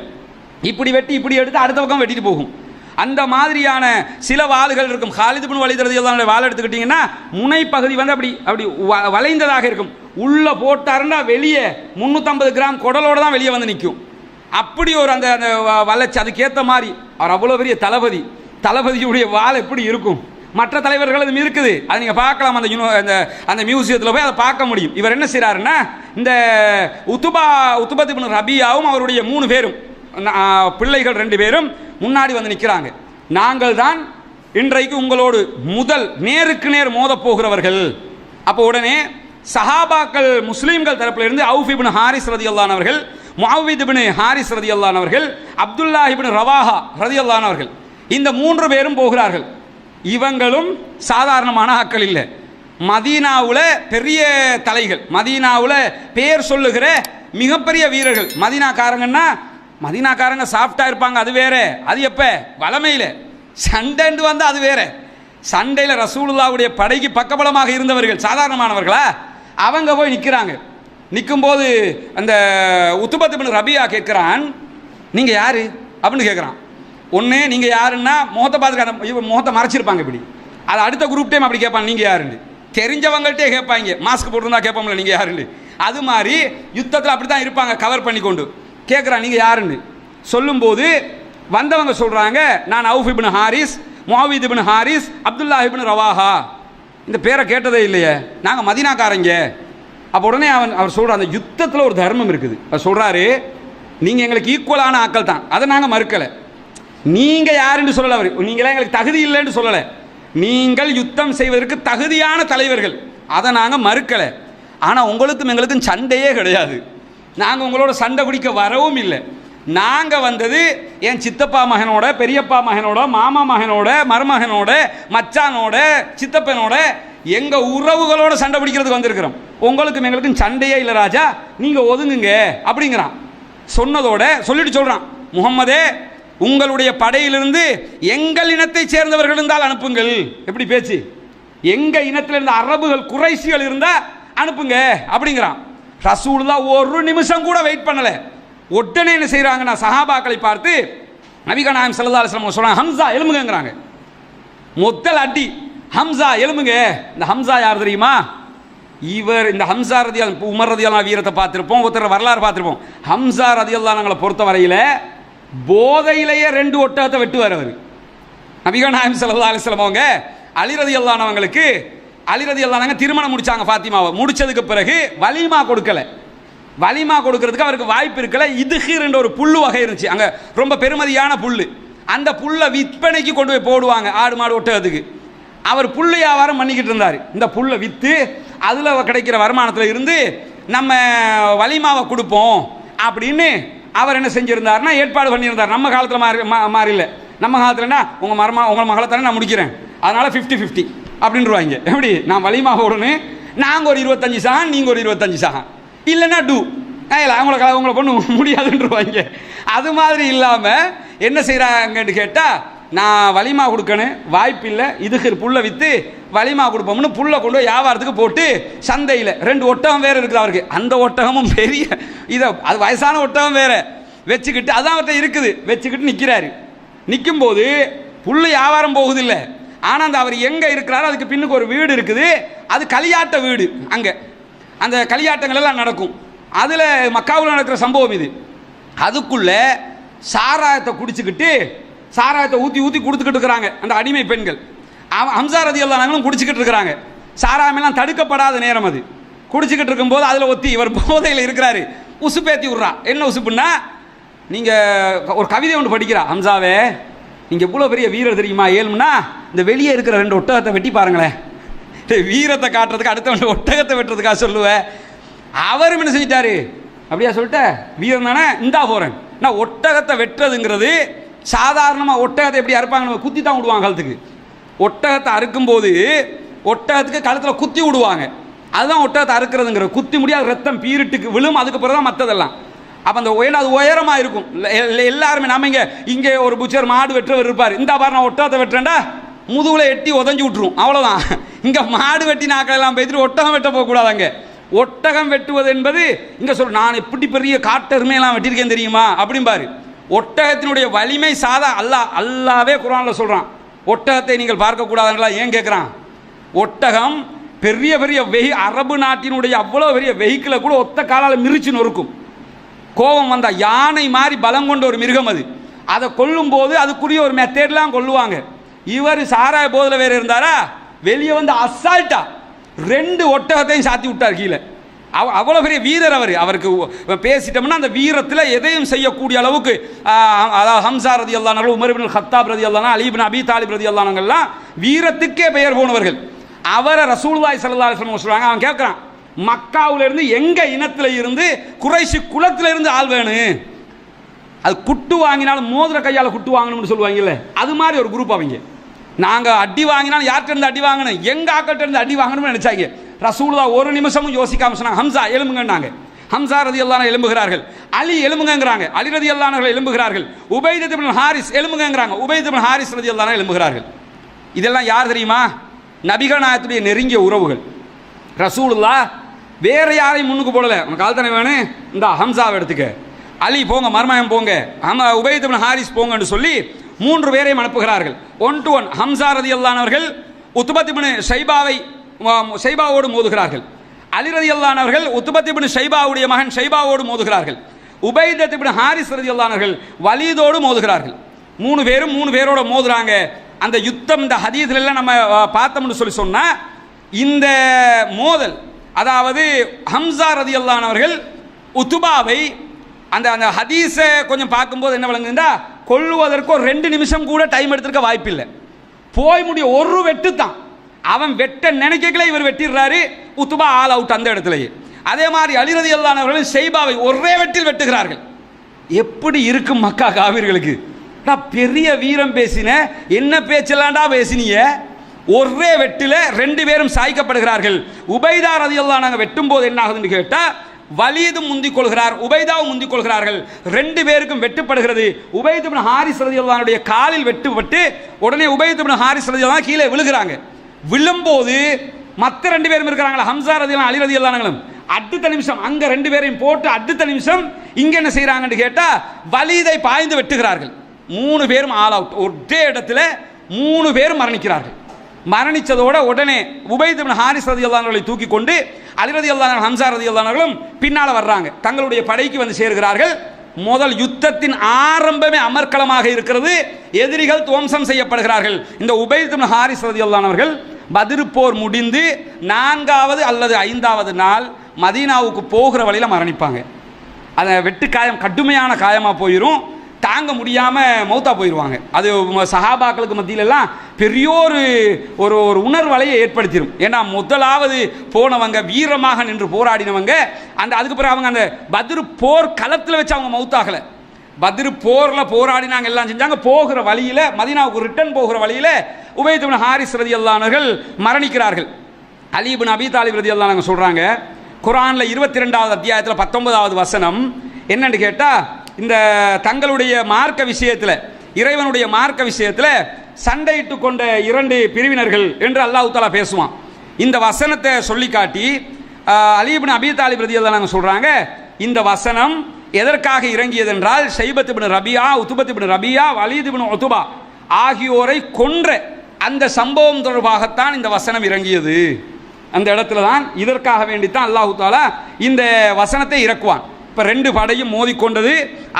இப்படி வெட்டி இப்படி எடுத்து அடுத்த பக்கம் வெட்டிட்டு போகும். அந்த மாதிரியான சில வாள்கள் இருக்கும். காலித் இப்னு வலீத் ரலியல்லாஹு அன்ஹு வாள் எடுத்துக்கிட்டிங்கன்னா முனைப்பகுதி வந்து அப்படி வளைந்ததாக இருக்கும். உள்ளே போட்டாருன்னா வெளியே 350 கிராம் குடலோடு தான் வெளியே வந்து நிற்கும். அப்படி ஒரு அந்த வளைச்சி அதுக்கேற்ற மாதிரி அவர் அவ்வளோ பெரிய தளபதியுடைய வாள் எப்படி இருக்கும். மற்ற தலைவர்கள் அது இருக்குது, அதை நீங்கள் பார்க்கலாம். அந்த மியூசியத்தில் போய் அதை பார்க்க முடியும். இவர் என்ன செய்கிறாருன்னா இந்த உத்பத் இப்னு ரபியாவும் அவருடைய 3 பேரும் பிள்ளைகள் 2 பேரும் முன்னாடி வந்து நிற்கிறாங்க. நாங்கள் தான் இன்றைக்கு உங்களோடு முதல் நேருக்கு நேர் மோதப் போகிறவர்கள். அப்போ உடனே சஹாபாக்கள் முஸ்லீம்கள் தரப்பில் இருந்து அவுஃப் இப்னு ஹாரிஸ் ரலியல்லாஹு அவர்கள், முஅவ்வித் இப்னு ஹாரிஸ் ரலியல்லாஹு அவர்கள், அப்துல்லாஹ் இப்னு ரவாஹா ரலியல்லாஹு அவர்கள், இந்த 3 பேரும் போகிறார்கள். இவங்களும் சாதாரணமான ஆட்கள் இல்லை. மதீனாவில் பெரிய தலைகள், மதீனாவில் பேர் சொல்லுகிற மிகப்பெரிய வீரர்கள். மதீனாக்காரங்க சாஃப்டாக இருப்பாங்க, அது வேற. அது எப்போ வளமையில் சண்டைண்டு வந்து அது வேற. சண்டையில் ரசூலுல்லாஹ்வுடைய படைக்கு பக்கபலமாக இருந்தவர்கள் சாதாரணமானவர்களா? அவங்க போய் நிற்கிறாங்க. நிற்கும்போது அந்த உத்பத் இப்னு ரபியா கேட்குறான், நீங்கள் யார் அப்படின்னு கேட்குறான். ஒன்று நீங்கள் யாருன்னா முகத்தை பார்த்துக்க, முகத்தை மறைச்சிருப்பாங்க. இப்படி அது அடுத்த குரூப் டைம் அப்படி கேட்பாங்க, நீங்கள் யாருன்னு. தெரிஞ்சவங்கள்ட்டே கேட்பாங்க, மாஸ்க் போட்டிருந்தா கேட்போம்ல நீங்கள் யாருன்னு. அது மாதிரி யுத்தத்தில் அப்படி தான் இருப்பாங்க, கவர் பண்ணி கொண்டு கேட்குறான் நீங்கள் யாருன்னு. சொல்லும்போது வந்தவங்க சொல்கிறாங்க, நான் அவுஃப் இப்னு ஹாரிஸ், முஅவ்வித் இப்னு ஹாரிஸ், அப்துல்லாஹ் இப்னு ரவாஹா. இந்த பேரை கேட்டதே இல்லையே, நாங்கள் மதீனாக்காரங்க. அப்போ உடனே அவர் சொல்கிறார், அந்த யுத்தத்தில் ஒரு தர்மம் இருக்குது. அவர் சொல்கிறாரு, நீங்கள் எங்களுக்கு ஈக்குவலான ஆட்கள் தான், அதை நாங்கள் மறுக்கலை. நீங்கள் யாருன்னு சொல்லலை, அவர் நீங்களாம் எங்களுக்கு தகுதி இல்லைன்னு சொல்லலை. நீங்கள் யுத்தம் செய்வதற்கு தகுதியான தலைவர்கள், அதை நாங்கள் மறுக்கலை. ஆனால் உங்களுக்கும் எங்களுக்கும் சண்டையே கிடையாது. நாங்கள் உங்களோட சண்டை பிடிக்க வரவும் இல்லை. நாங்கள் வந்தது என் சித்தப்பா மகனோட, பெரியப்பா மகனோட, மாமா மகனோட, மருமகனோட, மச்சானோட, சித்தப்பனோட, எங்கள் உறவுகளோட சண்டை பிடிக்கிறதுக்கு வந்திருக்கிறோம். உங்களுக்கும் எங்களுக்கும் சண்டையே இல்லை ராஜா, நீங்கள் ஒதுங்குங்க அப்படிங்கிறான். சொன்னதோட சொல்லிட்டு சொல்கிறான், முகம்மதே உங்களுடைய படையிலிருந்து எங்கள் இனத்தை சேர்ந்தவர்கள் இருந்தால் அனுப்புங்கள். எப்படி பேச்சு? எங்கள் இனத்தில் இருந்த அரபுகள் குறைஷிகள் இருந்தால் அனுப்புங்க அப்படிங்கிறான். ரசூலுல்லாஹ் ஒரு நிமிஷம் கூட வெயிட் பண்ணலை. உடனே என்ன செய்கிறாங்கன்னா சஹாபாக்களை பார்த்து நபிகள் நாயகம் ஸல்லல்லாஹு அலைஹி வஸல்லம் சொல்கிறாங்க, ஹம்சா எலும்புங்கிறாங்க. முதல் அடி ஹம்சா எழும்புங்க. இந்த ஹம்சா யார் தெரியுமா? இவர் இந்த ஹம்சா ரதியல் உமர் ரதியல்லாஹு வீரத்தை பார்த்துருப்போம், ஒருத்தர் வரலாறு பார்த்துருப்போம். ஹம்சா ரதியல்லாஹுங்களை பொறுத்த வரையில் போதையிலேயே 2 ஒட்டகத்தை வெட்டுவார் அவர். நபிகள் நாயகம் ஸல்லல்லாஹு அலைஹி வஸல்லம் அவங்க அலி ரதியல்லாஹு அவங்களுக்கு அலி ரதியல்லாஹு அன்ஹு திருமணம் முடிச்சாங்க ஃபாத்திமாவை. முடிச்சதுக்கு பிறகு வலிமா கொடுக்கல. வலிமா கொடுக்கறதுக்கு அவருக்கு வாய்ப்பு இருக்கல. இதுஹிர் என்ற ஒரு புல்லு வகை இருந்துச்சு அங்கே, ரொம்ப பெருமதியான புல்லு. அந்த புல்லை விற்பனைக்கு கொண்டு போய் போடுவாங்க ஆடு மாடு ஒட்டகத்துக்கு. அவர் புல்லு வியாபாரம் பண்ணிக்கிட்டு இருந்தார். இந்த புல்லை விற்று அதில் கிடைக்கிற வருமானத்தில் இருந்து நம்ம வலிமாவை கொடுப்போம் அப்படின்னு அவர் என்ன செஞ்சுருந்தார்னா ஏற்பாடு பண்ணியிருந்தார். நம்ம காலத்தில் மாறில்லை. நம்ம காலத்துலன்னா உங்கள் மகளை தானே நான் முடிக்கிறேன், அதனால் 50-50 அப்படின்றாங்க. எப்படி நான் வலிமா போடணும், நாங்கள் ஒரு 25 சகம், நீங்கள் ஒரு 25 சகம், இல்லைன்னா டூ இல்லை உங்களை பொண்ணு முடியாதுன்றவாங்க. அது மாதிரி இல்லாமல் என்ன செய்கிறாங்கன்னு கேட்டால், நான் வலிமா கொடுக்கணும், வாய்ப்பு இல்லை, இதுக்கு புல்லை விற்று வலிமா கொடுப்போம்னு புல்லை கொண்டு போய் வியாபாரத்துக்கு போட்டு சந்தையில் 2 ஒட்டகம் வேறு இருக்குது அவருக்கு. அந்த ஒட்டகமும் பெரிய அது வயசான ஒட்டகம் வேறு வச்சுக்கிட்டு அதான் அவர்கிட்ட இருக்குது, வச்சுக்கிட்டு நிற்கிறாரு. நிற்கும்போது புல்லு வியாபாரம் போகுதில்லை. ஆனால் அந்த அவர் எங்கே இருக்கிறாரோ அதுக்கு பின்னுக்கு ஒரு வீடு இருக்குது. அது களியாட்ட வீடு. அங்கே அந்த களியாட்டங்கள் எல்லாம் நடக்கும். அதில் மக்காவில் நடக்கிற சம்பவம் இது. அதுக்குள்ளே சாராயத்தை குடிச்சுக்கிட்டு சாராயத்தை ஊற்றி ஊற்றி கொடுத்துக்கிட்டு இருக்கிறாங்க அந்த அடிமை பெண்கள். ஹம்சா ரதியல்லாஹு அன்ஹும் குடிச்சிக்கிட்டு இருக்கிறாங்க. சாராயமெல்லாம் தடுக்கப்படாத நேரம் அது. குடிச்சிக்கிட்டு இருக்கும்போது அதில் ஒத்தி இவர் போதையில் இருக்கிறாரு. உசுப்பேத்தி விட்றா. என்ன உசுப்புன்னா, நீங்கள் ஒரு கவிதை ஒன்று படிக்கிறா, ஹம்சாவே நீங்கள் இவ்வளோ பெரிய வீரர் தெரியுமா, ஏழும்னா இந்த வெளியே இருக்கிற 2 ஒட்டகத்தை வெட்டி பாருங்களேன். வீரத்தை காட்டுறதுக்கு அடுத்த ஒட்டகத்தை வெட்டுறதுக்காக சொல்லுவேன். அவரும் என்ன செஞ்சிட்டாரு, அப்படியா சொல்லிட்டு வீரன் தானே இந்தா போகிறேன். நான் ஒட்டகத்தை வெட்டுறதுங்கிறது சாதாரணமாக ஒட்டகத்தை எப்படி அறுப்பாங்க, குத்தி தான் விடுவாங்க கழுத்துக்கு. ஒட்டகத்தை அறுக்கும்போது ஒட்டகத்துக்கு கழுத்தில் குத்தி விடுவாங்க. அதுதான் ஒட்டகத்தை அறுக்கிறதுங்கிற. குத்தி முடியாது, ரத்தம் பீரிட்டுக்கு விழும், அதுக்கு பிறகு தான் மற்றதெல்லாம். அப்போ அந்த அது உயரமாக இருக்கும். எல்லாருமே நம்ம இங்கே ஒரு புச்சர் மாடு வெட்டுறவர் இருப்பார். இந்த பாரு நான் ஒட்டகத்தை வெட்டுறேன்டா, முதுகுல எட்டி உதஞ்சி விட்டுரும், அவ்வளோதான். இங்கே மாடு வெட்டி நாக்களெல்லாம் பேசிட்டு ஒட்டகம் வெட்ட போகக்கூடாதாங்க. ஒட்டகம் வெட்டுவது என்பது இங்கே சொல், நான் எப்படி பெரிய காட்டெருமையெல்லாம் வெட்டியிருக்கேன் தெரியுமா அப்படிம்பாரு. ஒட்டகத்தினுடைய வலிமை சாதா அல்லாவே குர்ஆனில் சொல்கிறான். ஒட்டகத்தை நீங்கள் பார்க்கக்கூடாதுங்களா? ஏன் கேட்குறான்? ஒட்டகம் பெரிய பெரிய அரபு நாட்டினுடைய அவ்வளோ பெரிய வெஹிக்கிளை கூட ஒத்த காலால் மிரிச்சு நொறுக்கும். கோபம் வந்தால் யானை மாதிரி பலம் கொண்ட ஒரு மிருகம் அது. அதை கொல்லும்போது அதுக்குரிய ஒரு மெத்தேட்லாம் கொல்லுவாங்க. இவர் சாராய போதில் வேறு இருந்தாரா, வெளியே வந்து அசால்ட்டா 2 ஒட்டகத்தையும் சாத்தி விட்டார் கீழே. அவ்வளோ பெரிய வீரர் அவர். அவருக்கு பேசிட்டோம்னா அந்த வீரத்தில் எதையும் செய்யக்கூடிய அளவுக்கு, அதாவது ஹம்சா ரதியல்லாஹு அன்ஹு, உமர் இப்னு கத்தாப் ரதியல்லாஹு அன்ஹு, அலி இப்னு அபி தாலிப் ரதியல்லாஹு அன்ஹுலாம் வீரத்துக்கே பெயர் போனவர்கள். அவரை ரசூலுல்லாஹி ஸல்லல்லாஹு அலைஹி வஸல்லம் சொல்றாங்க. அவன் கேட்குறான், மக்காவில் இருந்து எங்கள் இனத்தில் இருந்து குறைஷி குலத்தில் இருந்து ஆள் வேணும். அது குட்டு வாங்கினாலும் மோதிர கையால் குட்டு வாங்கணும்னு சொல்லுவாங்கல்ல, அது மாதிரி ஒரு குரூப் அவங்க. நாங்கள் அடி வாங்கினாலும் யார்கிட்ட இருந்து அடி வாங்கணும், எங்கள் ஆக்கிட்ட இருந்து அடி வாங்கணும்னு நினைச்சாங்க. ரசூலுல்லாஹ் ஒரு நிமிஷமும் யோசிக்காம சொன்னாங்க, ஹம்சா எழும்புங்கன்னாங்க. ஹம்சா ரதியல்லாஹு அன்ஹு எழும்புகிறார்கள். அலி எழும்புங்கங்கிறாங்க. அலி ரதியல்லாஹு அன்ஹு எழும்புகிறார்கள். உபைத் இப்னு ஹாரிஸ் எழும்புங்கங்கிறாங்க. உபைத் இப்னு ஹாரிஸ் ரதியல்லாஹு அன்ஹு எழும்புகிறார்கள். இதெல்லாம் யார் தெரியுமா? நபிகள் நாயகத்துடைய நெருங்கிய உறவுகள். ரசூலுல்லாஹ் வேற யாரையும் முன்னுக்கு போடலை. உனக்கு ஆள் தானே வேணும், இந்த ஹம்சாவை எடுத்துக்க, அலி போங்க, மர்மயம் போங்க, உபைத் இப்னு ஹாரிஸ் போங்கன்னு சொல்லி 3 பேரையும் அனுப்புகிறார்கள். 1 to 1 ஹம்சா ரதியல்லாஹு அன்ஹு அவர்கள் உத்பத் இப்னு ஷைபாவோடு மோதுகிறார்கள். அலி ரதியல்லாஹு அன்ஹு அவர்கள் உத்பத் இப்னு ஷைபாவுடைய மகன் ஷைபாவோடு மோதுகிறார்கள். உபைத் இப்னு ஹாரிஸ் ரதியல்லாஹு அன்ஹு அவர்கள் வலீதோடு மோதுகிறார்கள். 3 பேரும் 3 பேரோட மோதுறாங்க. அந்த யுத்தம் இந்த ஹதீஸ்ல எல்லாம் நம்ம பார்த்தோம்னு சொல்லி சொன்னா, இந்த மோதல், அதாவது ஹம்சா ரதியல்லாஹு அன்ஹு அவர்கள் உத்பாவை அந்த அந்த ஹதீஸை கொஞ்சம் பார்க்கும்போது என்ன விளங்குதுன்னா, கொல்லுவதற்கு ஒரு 2 நிமிஷம் கூட டைம் எடுத்துருக்க வாய்ப்பில்லை. போய் முடிய ஒரு வெட்டு தான். அவன் வெட்ட நினைக்கல, இவர் வெட்டிடுறாரு. உத்பா ஆல் அவுட் அந்த இடத்துலயே. அதே மாதிரி அலி ரலியல்லாஹு அன்ஹு அவர்கள் ஷைபாவை ஒரே வெட்டில் வெட்டுகிறார்கள். எப்படி இருக்கும் மக்கா காவிர்களுக்கு? பெரிய வீரம் பேசின, என்ன பேச்சலாண்டா பேசினிய? ஒரே வெட்டில 2 பேரும் சாய்க்கப்படுகிறார்கள். உபைதா ரலியல்லாஹு அன்ஹு வெட்டும் போது என்ன ஆகுதுன்னு கேட்டா, வலீதும் முந்திக் கொள்கிறார், உபைதாவும் முந்திக் கொள்கிறார்கள். 2 பேருக்கும் வெட்டுப்படுகிறது. உபைத் இப்னு ஹாரிஸ் ரலியல்லாஹு அன்ஹுடைய காலில் வெட்டுப்பட்டு உடனே உபைத் இப்னு ஹாரிஸ் ரலியல்லாஹு அன்ஹு கீழே விழுகிறாங்க. விழும்போது மற்ற 2 பேரும் இருக்கிறாங்களா, ஹம்சா ரலியல்லாஹு அலி ரலியல்லாஹு அன்ஹு, அடுத்த நிமிஷம் அங்க 2 பேரையும் போட்டு அடுத்த நிமிஷம் இங்க என்ன செய்யறாங்கன்னு கேட்டா, வலீதை பாய்ந்து வெட்டுகிறார்கள். 3 பேரும் ஆல் அவுட். ஒரே இடத்துல 3 பேரும் மரணிக்கிறார்கள். மரணிச்சதோட உடனே உபைத் இப்னு ஹாரிஸ் ரலியல்லாஹு அன்ஹுவை தூக்கி கொண்டு அலி ரலியல்லாஹு அன்ஹு, ஹம்ஸா ரலியல்லாஹு அன்ஹுவும் பின்னால் வர்றாங்க. தங்களுடைய படைக்கு வந்து சேர்கிறார்கள். முதல் யுத்தத்தின் ஆரம்பமே அமர்க்களமாக இருக்கிறது. எதிரிகள் துவம்சம் செய்யப்படுகிறார்கள். இந்த உபைத் இப்னு ஹாரிஸ் ரலியல்லாஹு அன்ஹு அவர்கள் பத்ர் போர் முடிந்து 4வது அல்லது 5வது நாள் மதீனாவுக்கு போகிற வழியில் மரணிப்பாங்க. அந்த வெட்டு காயம் கடுமையான காயமாக போயிடும். தாங்க முடியாமல் மௌத்தா போயிடுவாங்க. அது சஹாபாக்களுக்கு மத்தியிலெல்லாம் பெரிய ஒரு உணர்வலையை ஏற்படுத்திடும். ஏன்னா முதலாவது போனவங்க, வீரமாக நின்று போராடினவங்க, அதுக்கு பிறகு அவங்க அந்த பத்ர் போர் களத்தில் வச்சு அவங்க மௌத்தாகலை. பத்ர் போரில் போராடினாங்க, எல்லாம் செஞ்சாங்க. போகிற வழியில், மதீனாவுக்கு ரிட்டர்ன் போகிற வழியில் உபைத் இப்னு ஹாரிஸ் ரலியல்லாஹு அன்ஹு மரணிக்கிறார்கள். அலி இப்னு அபீ தாலிப் ரலியல்லாஹு அன்ஹு சொல்கிறாங்க, குர்ஆனில் 22வது அத்தியாயத்தில் 19வது வசனம் என்னன்னு கேட்டால், இந்த தங்களுடைய மார்க்க விஷயத்தில், இறைவனுடைய மார்க்க விஷயத்தில் சண்டையிட்டு கொண்ட 2 பிரிவினர்கள் என்று அல்லாஹ் தஆலா பேசுவான். இந்த வசனத்தை சொல்லி காட்டி அலி இப்னு அபீ தாலிப் ரலியல்லாஹு அன்ஹு சொல்கிறாங்க, இந்த வசனம் எதற்காக இறங்கியது என்றால், ஷைபத் இப்னு ரபியா, உத்பத் இப்னு ரபியா, வலீத் இப்னு உத்பா ஆகியோரை கொன்ற அந்த சம்பவம் தொடர்பாகத்தான் இந்த வசனம் இறங்கியது. அந்த இடத்துல தான் இதற்காக வேண்டித்தான் அல்லாஹ் தஆலா இந்த வசனத்தை இறக்குவான். இப்போ 2 படையும் மோதிக்கொண்டது.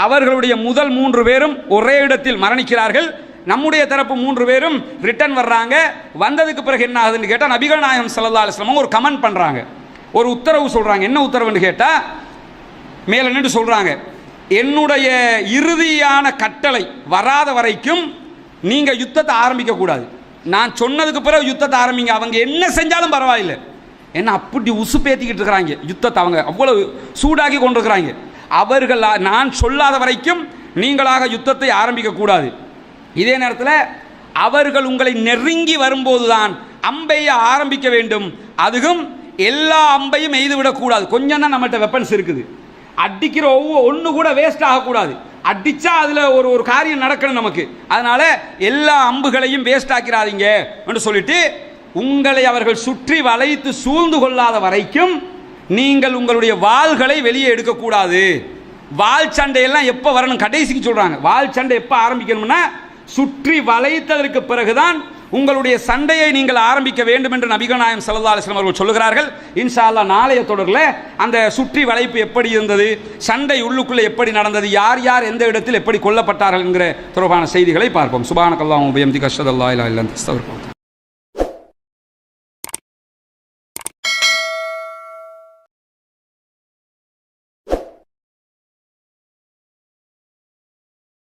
அவர்களுடைய முதல் 3 பேரும் ஒரே இடத்தில் மரணிக்கிறார்கள். நம்முடைய தரப்பு 3 பேரும் ரிட்டர்ன் வர்றாங்க. வந்ததுக்கு பிறகு என்ன ஆகுதுன்னு கேட்டால், நபிகள் நாயகம் ஸல்லல்லாஹு அலைஹி வஸல்லம் ஒரு கமெண்ட் பண்ணுறாங்க, ஒரு உத்தரவு சொல்கிறாங்க. என்ன உத்தரவுன்னு கேட்டால், மேலே நின்று சொல்கிறாங்க, என்னுடைய இறுதியான கட்டளை வராத வரைக்கும் நீங்கள் யுத்தத்தை ஆரம்பிக்கக்கூடாது. நான் சொன்னதுக்கு பிறகு யுத்தத்தை ஆரம்பிங்க. அவங்க என்ன செஞ்சாலும் பரவாயில்லை. என்ன அப்படி உசுப்பேற்றிக்கிட்டு இருக்கிறாங்க யுத்தத்தை, அவங்க அவ்வளவு சூடாக்கி கொண்டிருக்கிறாங்க. அவர்கள் நான் சொல்லாத வரைக்கும் நீங்களாக யுத்தத்தை ஆரம்பிக்கக்கூடாது. இதே நேரத்தில் அவர்கள் உங்களை நெருங்கி வரும்போது தான் அம்பையை ஆரம்பிக்க வேண்டும். அதுவும் எல்லா அம்பையும் எய்து விடக்கூடாது. கொஞ்சம் தான் நம்மகிட்ட வெப்பன்ஸ் இருக்குது. அடிக்கிற ஒன்று கூட வேஸ்ட் ஆகக்கூடாது. அடித்தா அதில் ஒரு காரியம் நடக்கணும் நமக்கு. அதனால் எல்லா அம்புகளையும் வேஸ்ட் ஆக்கிறாதீங்க என்று சொல்லிட்டு, உங்களை அவர்கள் சுற்றி வளைத்து சூழ்ந்து கொள்ளாத வரைக்கும் நீங்கள் உங்களுடைய வாள்களை வெளியே எடுக்கக்கூடாது. வாள் சண்டையெல்லாம் எப்போ வரணும், கடைசிக்கு சொல்கிறாங்க. வாள் சண்டை எப்போ ஆரம்பிக்கணும்னா, சுற்றி வளைத்ததற்கு பிறகுதான் உங்களுடைய சண்டையை நீங்கள் ஆரம்பிக்க வேண்டும் என்று நபிகள் நாயகம் ஸல்லல்லாஹு அலைஹி வஸல்லம் அவர்கள் சொல்லுகிறார்கள். இன்ஷா அல்லாஹ் நாளைய தொடரில் அந்த சுற்றி வளைப்பு எப்படி இருந்தது, சண்டை உள்ளுக்குள்ளே எப்படி நடந்தது, யார் யார் எந்த இடத்தில் எப்படி கொல்லப்பட்டார்கள் என்கிற தொடர்பான செய்திகளை பார்ப்போம். சுப்ஹானக்கல்லாஹு வ பிஹம்திக அஷ்ஹது அல்லா இலாஹா இல்லா அன்த அஸ்தக்ஃபிருக்க